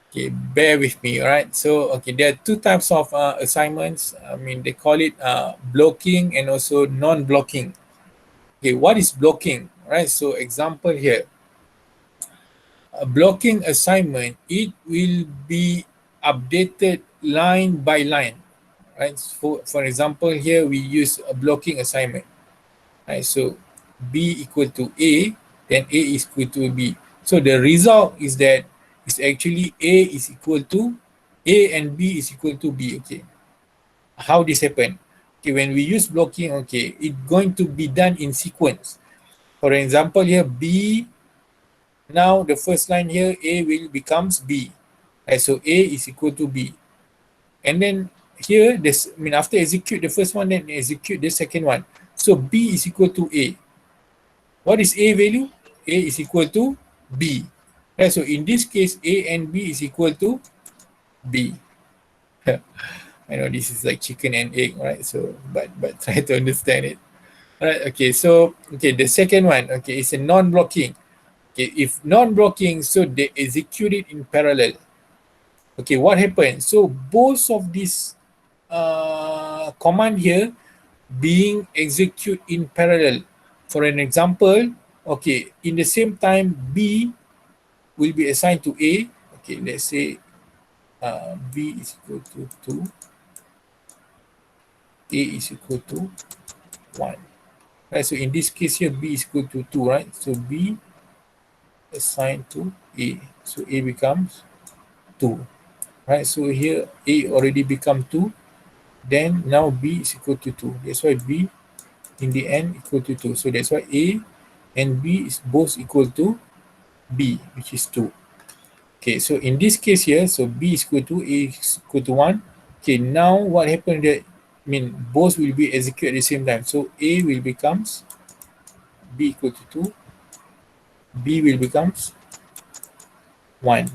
Okay, bear with me, all right? So, okay, there are two types of assignments. I mean, they call it blocking and also non-blocking. Okay, what is blocking, right? So, example here, a blocking assignment, it will be updated line by line, right? For example, here we use a blocking assignment, right? So, B equal to A, then A is equal to B. So the result is that it's actually A is equal to A and B is equal to B. Okay. How this happen? Okay, when we use blocking, okay, it's going to be done in sequence. For example, here B, now the first line here, A will becomes B. Right, so A is equal to B. And then here, this, I mean, after execute the first one, then execute the second one. So B is equal to A. What is A value? A is equal to B. Right, so in this case, A and B is equal to B. I know this is like chicken and egg, right? So, but try to understand it. All right, okay, so, okay, the second one, okay, is a non-blocking. Okay, if non-blocking, so they execute it in parallel. Okay, what happens? So both of these command here being executed in parallel. For an example, okay, in the same time, B will be assigned to A. Okay, let's say B is equal to 2, A is equal to 1. Right, so in this case here, B is equal to 2, right? So B assigned to A. So A becomes 2. Right, so here A already become 2. Then now B is equal to 2. That's why B in the end equal to 2. So that's why A and B is both equal to B, which is 2. Okay, so in this case here, so B is equal to A is equal to 1. Okay, now what happened that, I mean, both will be executed at the same time. So A will becomes B equal to 2, B will become 1.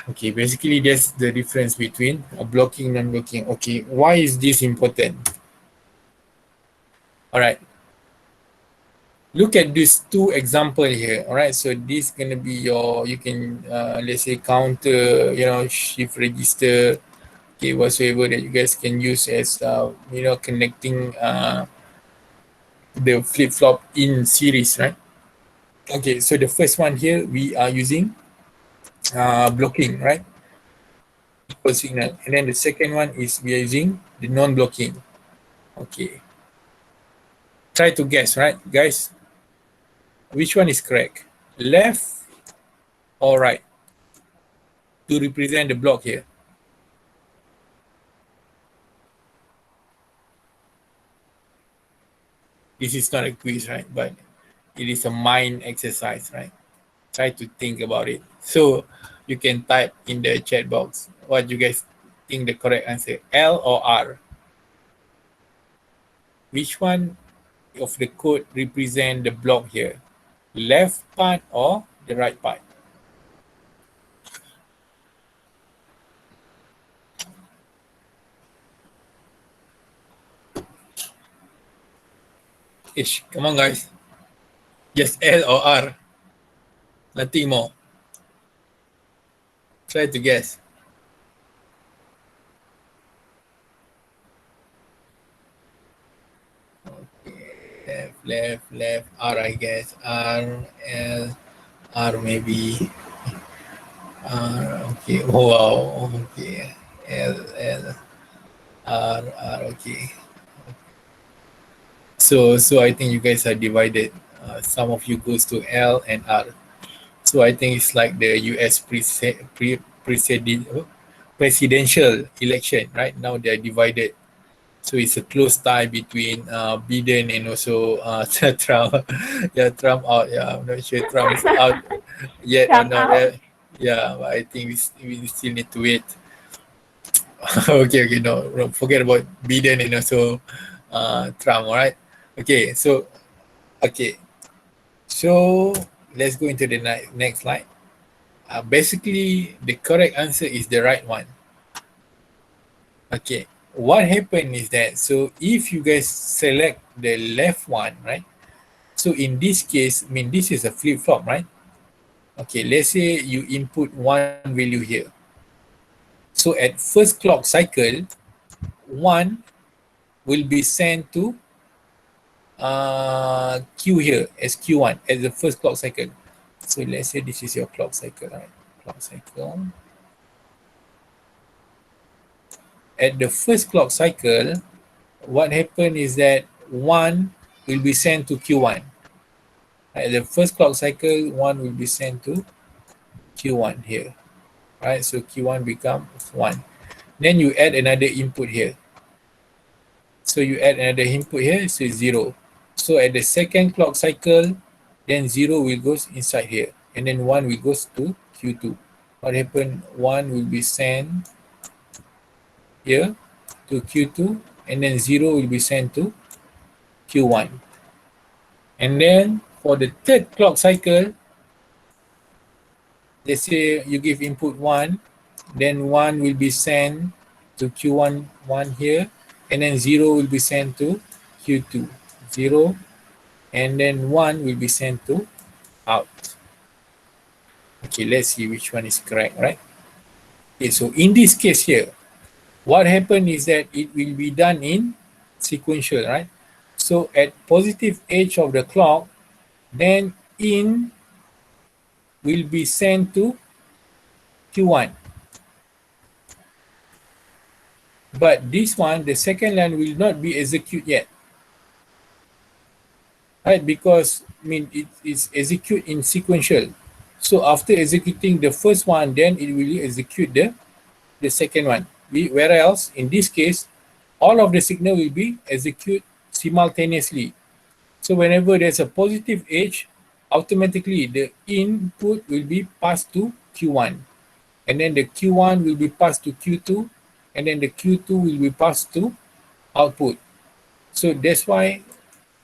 Okay, basically that's the difference between blocking and non-blocking. Okay, why is this important? All right. Look at these two example here. All right, so this gonna be your, you can let's say counter, you know, shift register, okay, whatsoever that you guys can use as you know, connecting the flip-flop in series, right? Okay, so the first one here we are using blocking, right? Equal signal, and then the second one is we are using the non-blocking. Okay, try to guess, right, guys? Which one is correct? Left or right to represent the block here? This is not a quiz, right? But it is a mind exercise, right? Try to think about it. So you can type in the chat box what you guys think the correct answer, L or R. Which one of the code represent the block here? Left part or the right part? Ish, come on guys. Just L or R. Nothing more. Try to guess. Okay. Left, R I guess. R, L, R maybe. R, okay. Oh, wow. Okay. L, R, okay. So I think you guys are divided. Some of you goes to L and R. So I think it's like the US presidential election, right? Now they're divided. So it's a close tie between Biden and also Trump. Yeah, Trump out. Yeah, I'm not sure Trump's out yet or Jump not. out. Yeah, but I think we still need to wait. Okay, no, forget about Biden and also Trump, all right? Okay, so let's go into the next slide. Basically, the correct answer is the right one. Okay, what happened is that, so if you guys select the left one, right? So in this case, I mean, this is a flip-flop, right? Okay, let's say you input one value here. So at first clock cycle, 1 will be sent to Q here as Q1 as the first clock cycle. So let's say this is your clock cycle, right? Clock cycle. At the first clock cycle, what happened is that 1 will be sent to Q1. At the first clock cycle, 1 will be sent to Q1 here. Right? So Q1 becomes 1. Then you add another input here. So you add another input here, so it's 0. So at the second clock cycle, then 0 will go inside here. And then 1 will go to Q2. What happened? 1 will be sent here to Q2, and then 0 will be sent to Q1. And then for the third clock cycle, let's say you give input 1, then 1 will be sent to Q1 1 here, and then 0 will be sent to Q2 0, and then 1 will be sent to out. Okay, let's see which one is correct, right? Okay, so in this case here, what happened is that it will be done in sequential, right? So at positive edge of the clock, then in will be sent to Q1. But this one, the second line will not be executed yet. Right, because I mean it is execute in sequential. So after executing the first one, then it will execute the second one. Whereas in this case, all of the signal will be execute simultaneously. So whenever there's a positive edge, automatically the input will be passed to Q1. And then the Q1 will be passed to Q2. And then the Q2 will be passed to output. So that's why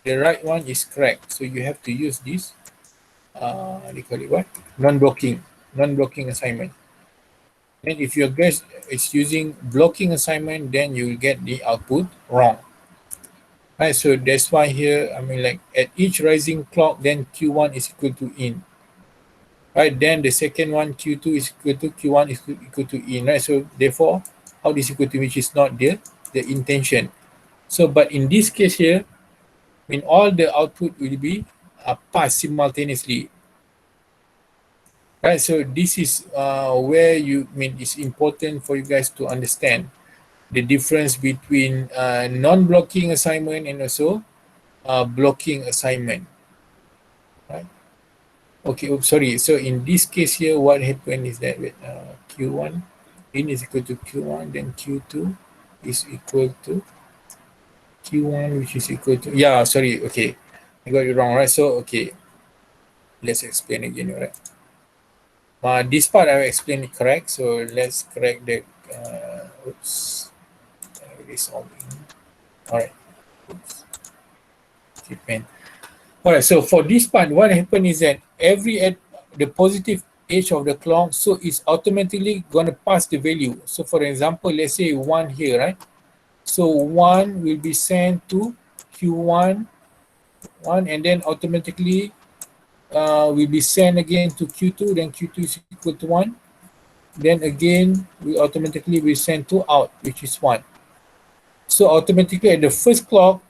the right one is correct. So you have to use this, they call it what? Non-blocking assignment. And if your guess is using blocking assignment, then you will get the output wrong. Right, so that's why here, I mean, like at each rising clock, then Q1 is equal to in. Right, then the second one, Q2 is equal to Q1 is equal to in, right? So therefore, out is equal to, which is not the intention. So, but in this case here, I mean, all the output will be passed simultaneously. Right, so this is where you mean it's important for you guys to understand the difference between non-blocking assignment and also blocking assignment. Right. Okay. Oops, sorry. So in this case here, what happened is that with Q1 in is equal to Q1, then Q2 is equal to Q1, which is equal to, yeah, sorry. Okay, I got it wrong, right? So okay, let's explain again, right? This part I will explain it correct. So let's correct the oops, resolving. All right. Oops. Okay, pen. All right. So for this part, what happened is that every at the positive edge of the clock, so it's automatically gonna pass the value. So for example, let's say 1 here, right? So 1 will be sent to Q1, 1, and then automatically will be sent again to Q2, then Q2 is equal to 1. Then again, we automatically will send to out, which is 1. So automatically at the first clock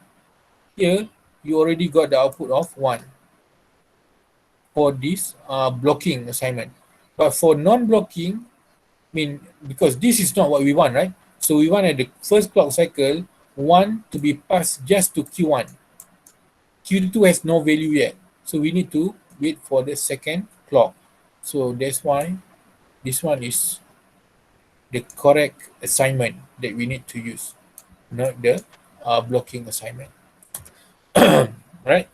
here, you already got the output of 1 for this blocking assignment. But for non-blocking, I mean, because this is not what we want, right? So we want at the first clock cycle, 1 to be passed just to Q1. Q2 has no value yet. So we need to wait for the second clock. So that's why this one is the correct assignment that we need to use, not the blocking assignment. Right?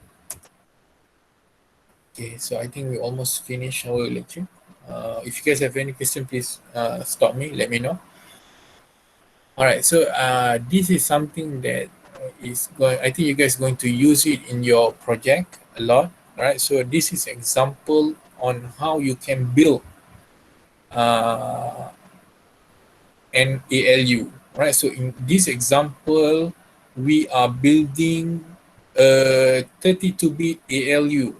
Okay, so I think we almost finished our lecture. If you guys have any question, please stop me, let me know. All right, so this is something that is going, I think you guys are going to use it in your project a lot. All right, so this is example on how you can build uh, an ALU. Right, so in this example, we are building a 32-bit ALU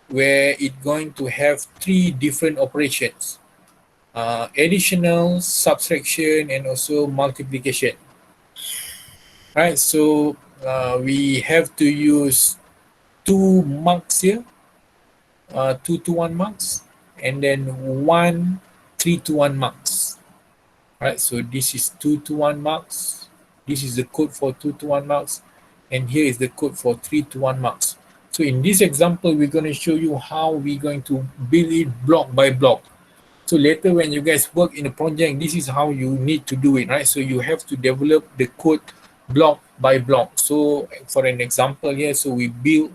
where it's going to have 3 different operations: additional, subtraction, and also multiplication. Right, so we have to use 2 marks here, 221 marks, and then 1 321 marks. Right, so this is 221 marks. This is the code for 221 marks, and here is the code for 321 marks. So in this example, we're going to show you how we're going to build it block by block. So later when you guys work in a project, this is how you need to do it, right? So you have to develop the code block by block. So for an example here, so we build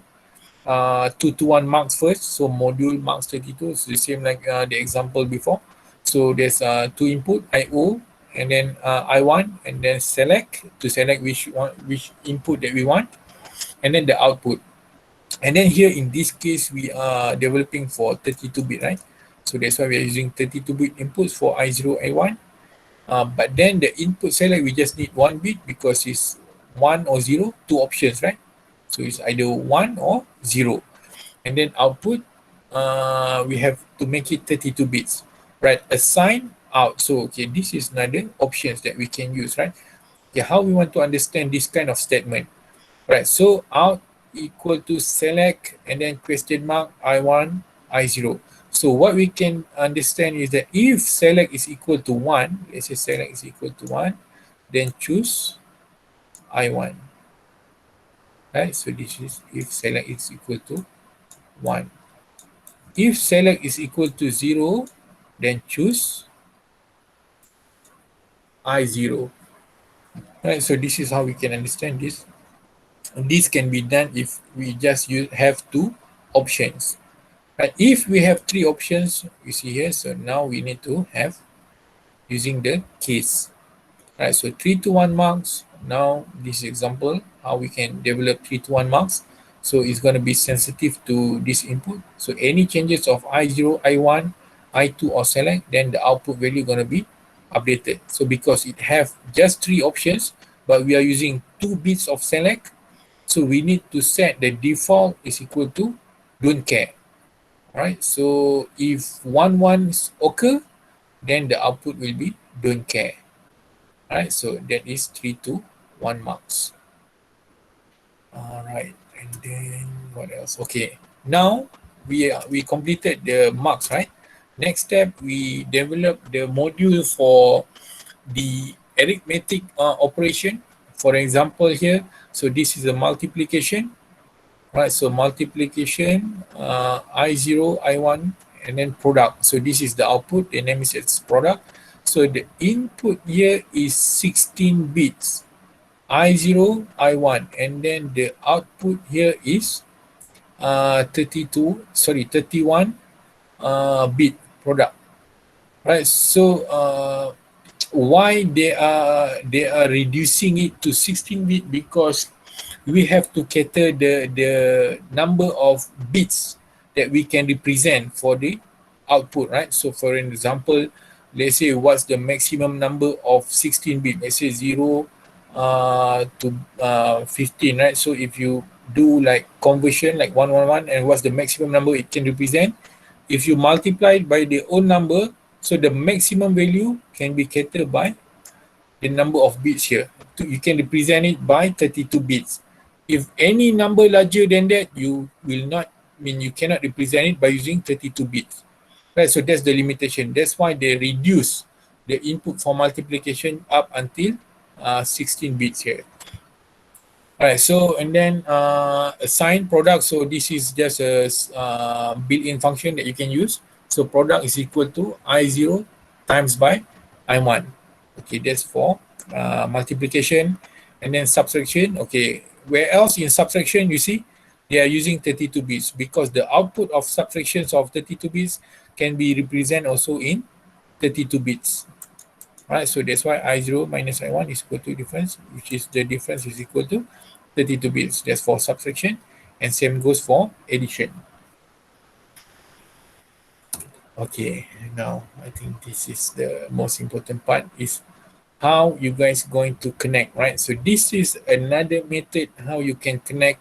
221 marks first. So module marks 32, so the same like the example before. So there's 2 input, IO, and then I1, and then select to select which input that we want, and then the output. And then here in this case, we are developing for 32-bit, right? So that's why we are using 32-bit inputs for I0, I1. But then the input select, we just need 1 bit because it's 1 or 0, 2 options, right? So it's either 1 or 0. And then output, we have to make it 32 bits, right? Assign out. So, okay, this is another options that we can use, right? Okay, how we want to understand this kind of statement, right? So out equal to select and then question mark I1, I0. So what we can understand is that if select is equal to 1, let's say select is equal to 1, then choose I1. Right? So this is if select is equal to 1. If select is equal to 0, then choose I0. Right? So this is how we can understand this. This can be done if we just have 2 options. Right? If we have 3 options, you see here, so now we need to have using the case. Right, so 3 to 1 marks. Now this example, how we can develop 3 to 1 marks. So it's going to be sensitive to this input. So any changes of I0, I1, I2 or select, then the output value going to be updated. So because it have just 3 options, but we are using 2 bits of select, so we need to set the default is equal to don't care. Alright, so if 1 occur, then the output will be don't care. Alright, so that is 3 to 1 marks. Alright, and then what else? Okay, now we completed the marks, right? Next step, we develop the module for the arithmetic operation. For example here, so this is a multiplication, right? So multiplication, I0, I1, and then product. So this is the output, the name is its product. So the input here is 16 bits, I0, I1, and then the output here is 31 bit product, right? So why they are reducing it to 16 bit? Because we have to cater the number of bits that we can represent for the output, right? So for example, let's say what's the maximum number of 16 bit? Let's say 0 to 15, right? So if you do like conversion like 111, and what's the maximum number it can represent, if you multiply it by the own number, so the maximum value can be catered by the number of bits here. You can represent it by 32 bits. If any number larger than that, you will not, you cannot represent it by using 32 bits. Right, so that's the limitation. That's why they reduce the input for multiplication up until 16 bits here. All right, so and then assign product. So this is just a built-in function that you can use. So product is equal to I0 times by I1. Okay, that's for multiplication. And then subtraction. Okay, where else in subtraction you see they are using 32 bits, because the output of subtractions of 32 bits can be represented also in 32 bits. Alright, so that's why I0 minus I1 is equal to difference, which is the difference is equal to 32 bits. That's for subtraction, and same goes for addition. Okay, now I think this is the most important part, is how you guys going to connect, right? So this is another method how you can connect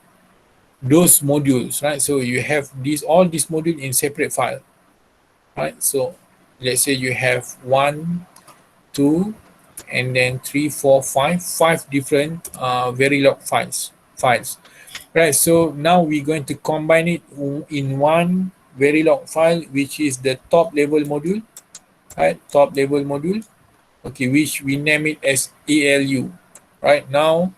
those modules, right? So you have all these modules in separate file, right? So let's say you have 1, 2, and then 3, 4, 5 different Verilog files. Right, so now we're going to combine it in one Verilog file, which is the top level module, right? Top level module, okay, which we name it as ALU. Right now,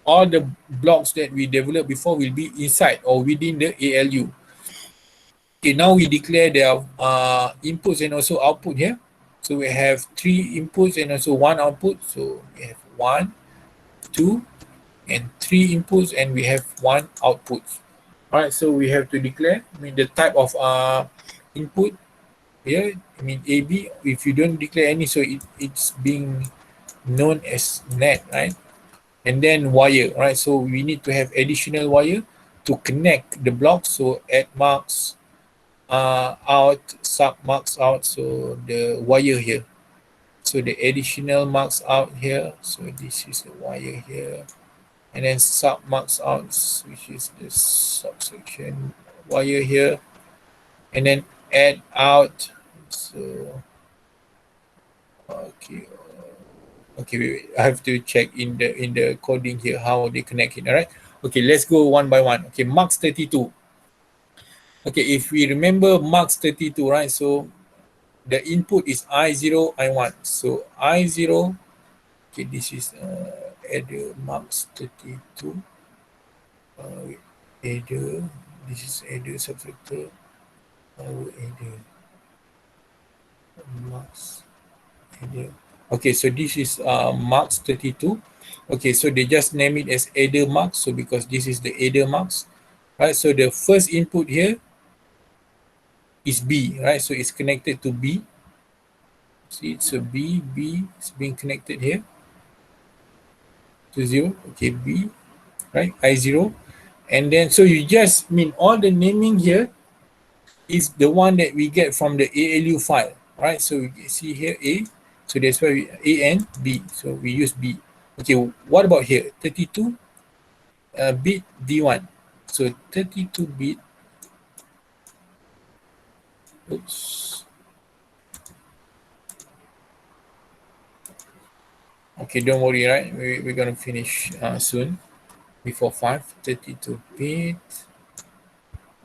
all the blocks that we developed before will be inside or within the ALU. Okay, now we declare their inputs and also output here. So we have 3 inputs and also 1 output. So we have 1, 2, and 3 inputs, and we have 1 output. All right, so we have to declare, the type of input here, AB. If you don't declare any, so it's being known as net, right? And then wire, right? So we need to have additional wire to connect the blocks. So add marks out, sub marks out, so the wire here. So the additional marks out here, so this is the wire here, and then sub marks out, which is the subsection wire here, and then add out. So okay, wait, I have to check in the coding here how they connect it. All right, okay, let's go one by one. Okay, marks 32. Okay, if we remember marks 32, right? So the input is I0, I1. So I0, okay, this is adder marks 32. Adder, this is adder subtractor. Adder marks, adder. Okay, so this is marks 32. Okay, so they just name it as adder marks. So because this is the adder marks, right? So the first input here is B, right? So it's connected to B. See, it's a B is being connected here to 0. Okay, B, right? I0. And then, so you just mean all the naming here is the one that we get from the ALU file, right? So you see here A, so that's why we A and B, so we use B. Okay, what about here? 32 bit D1. So 32 bit, oops. Okay, don't worry, right? We're gonna finish soon, before 5, 32 bit,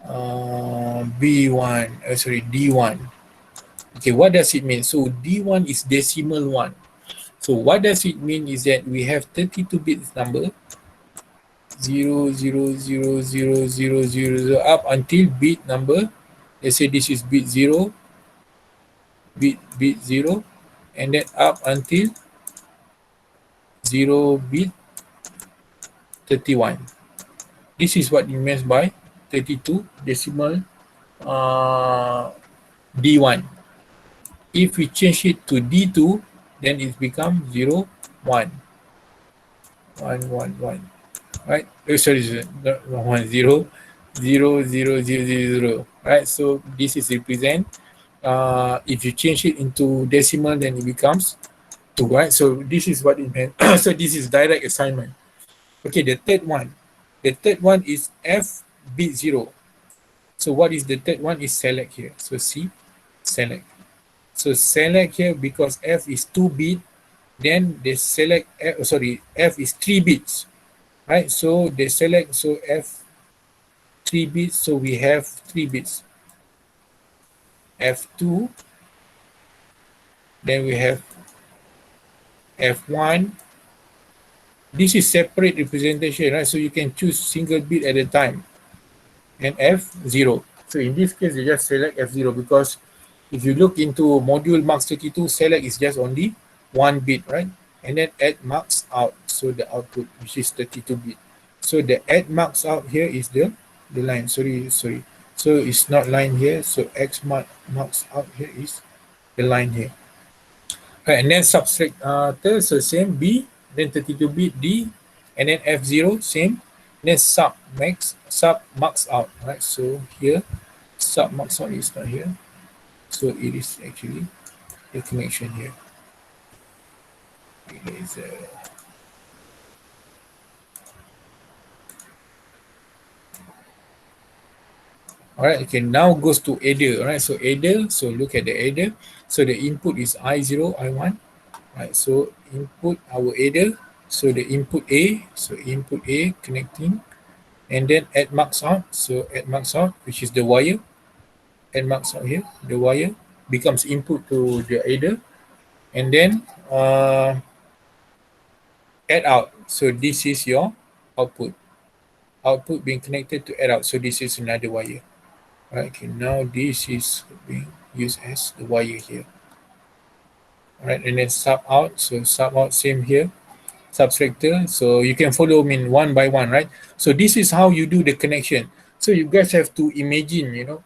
B1, sorry, D1. Okay, what does it mean? So D1 is decimal one. So what does it mean is that we have 32 bits number 0, 0, 0, 0, 0, 0, 0 up until bit number. Let's say this is bit 0, bit 0, and then up until 0 bit 31. This is what it means by 32 decimal D1. If we change it to D2, then it becomes 0, 1, 1, 1, 1. Right? Oh, sorry, not 1, 0, 0, 0, 0, 0, 0. Right? So this is represent. If you change it into decimal, then it becomes 2. Right? So this is what it meant. So this is direct assignment. Okay, the third one. The third one is F bit 0. So what is the third one? Is select here. So C, select. So select here, because F is 2 bit, then they select F, sorry, F is 3 bits, right? So they select, so F 3 bits, so we have 3 bits. F2, then we have F1. This is separate representation, right? So you can choose single bit at a time. And F0. So in this case, you just select F0, because if you look into module marks 32, select is just only 1 bit, right? And then add marks out, so the output, which is 32 bit. So the add marks out here is the line. Sorry. So it's not line here. So X marks out here is the line here. Right, and then subtractor, so same B, then 32 bit D, and then F0, same. Then sub marks out, right? So here, sub marks out is not here. So it is actually the connection here. It is all right. Okay, now goes to adder. All right, so adder. So look at the adder. So the input is I0, I1. Right, so input our adder. So the input A. So input A connecting, and then add marks out. So add marks out, which is the wire. Add marks out here. The wire becomes input to the adder, and then add out. So this is your output. Output being connected to add out. So this is another wire. Right, okay, now this is being used as the wire here. All right, and then sub out. So sub out, same here. Subtractor. So you can follow me one by one, right? So this is how you do the connection. So you guys have to imagine,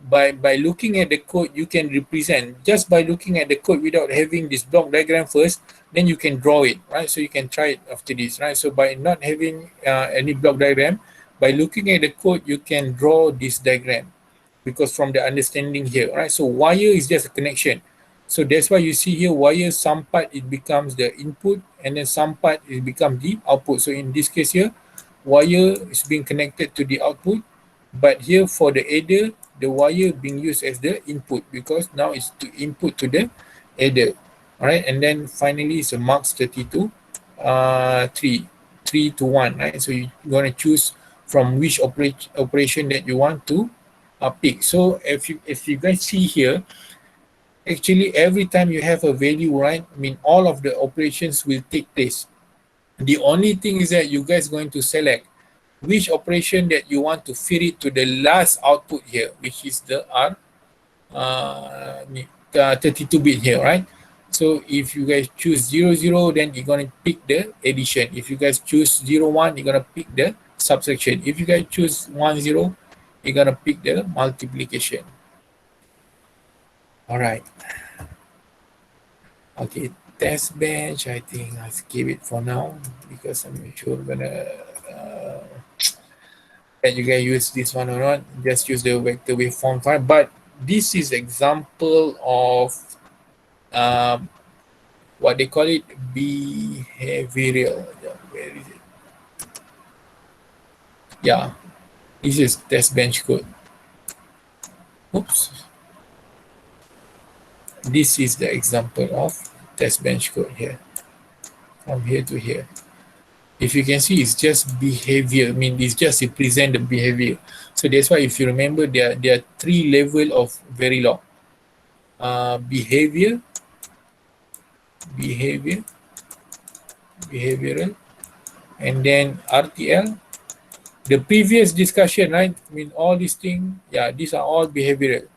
by looking at the code, you can represent just by looking at the code without having this block diagram first, then you can draw it, right? So you can try it after this, right? So by not having any block diagram, by looking at the code, you can draw this diagram, because from the understanding here, right? So wire is just a connection. So that's why you see here wire, some part it becomes the input, and then some part it becomes the output. So in this case here, wire is being connected to the output, but here for the adder, the wire being used as the input, because now it's to input to the adder. All right, and then finally it's a marks 32, 3 to 1, right? So you're going to choose from which operation that you want to pick. So if you guys see here, actually every time you have a value, right, I mean all of the operations will take place. The only thing is that you guys going to select which operation that you want to feed it to the last output here, which is the 32 bit here, right? So if you guys choose 00, then you're going to pick the addition. If you guys choose 01, you're going to pick the subtraction. If you guys choose 10, you're going to pick the multiplication. All right. Okay, test bench, I think I'll skip it for now, because I'm not sure we're gonna that you guys use this one or not. Just use the vector waveform file. But this is example of what they call it, behavioral. Where is it? Yeah, this is test bench code. Oops. This is the example of test bench code here. From here to here. If you can see, it's just behavior. I mean, it's just to present the behavior. So that's why if you remember, there are three levels of Verilog. Behavioral, and then RTL. The previous discussion, right? I mean, all these things, yeah, these are all behavioral.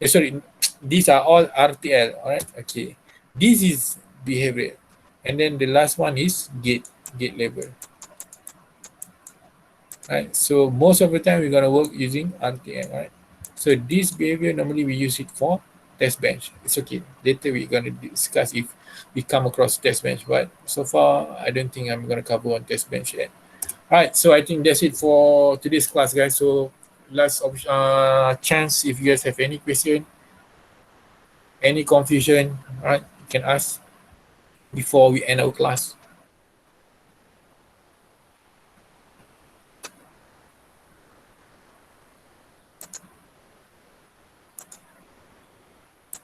Sorry, these are all RTL, all right? Okay. This is behavioral. And then the last one is gate level. Right? So most of the time we're gonna work using RTL, right? So this behavior, normally we use it for test bench. It's okay. Later we're gonna discuss if we come across test bench, but so far I don't think I'm gonna cover on test bench yet. All right, so I think that's it for today's class, guys. So last chance, if you guys have any question, any confusion, all right, you can ask before we end our class.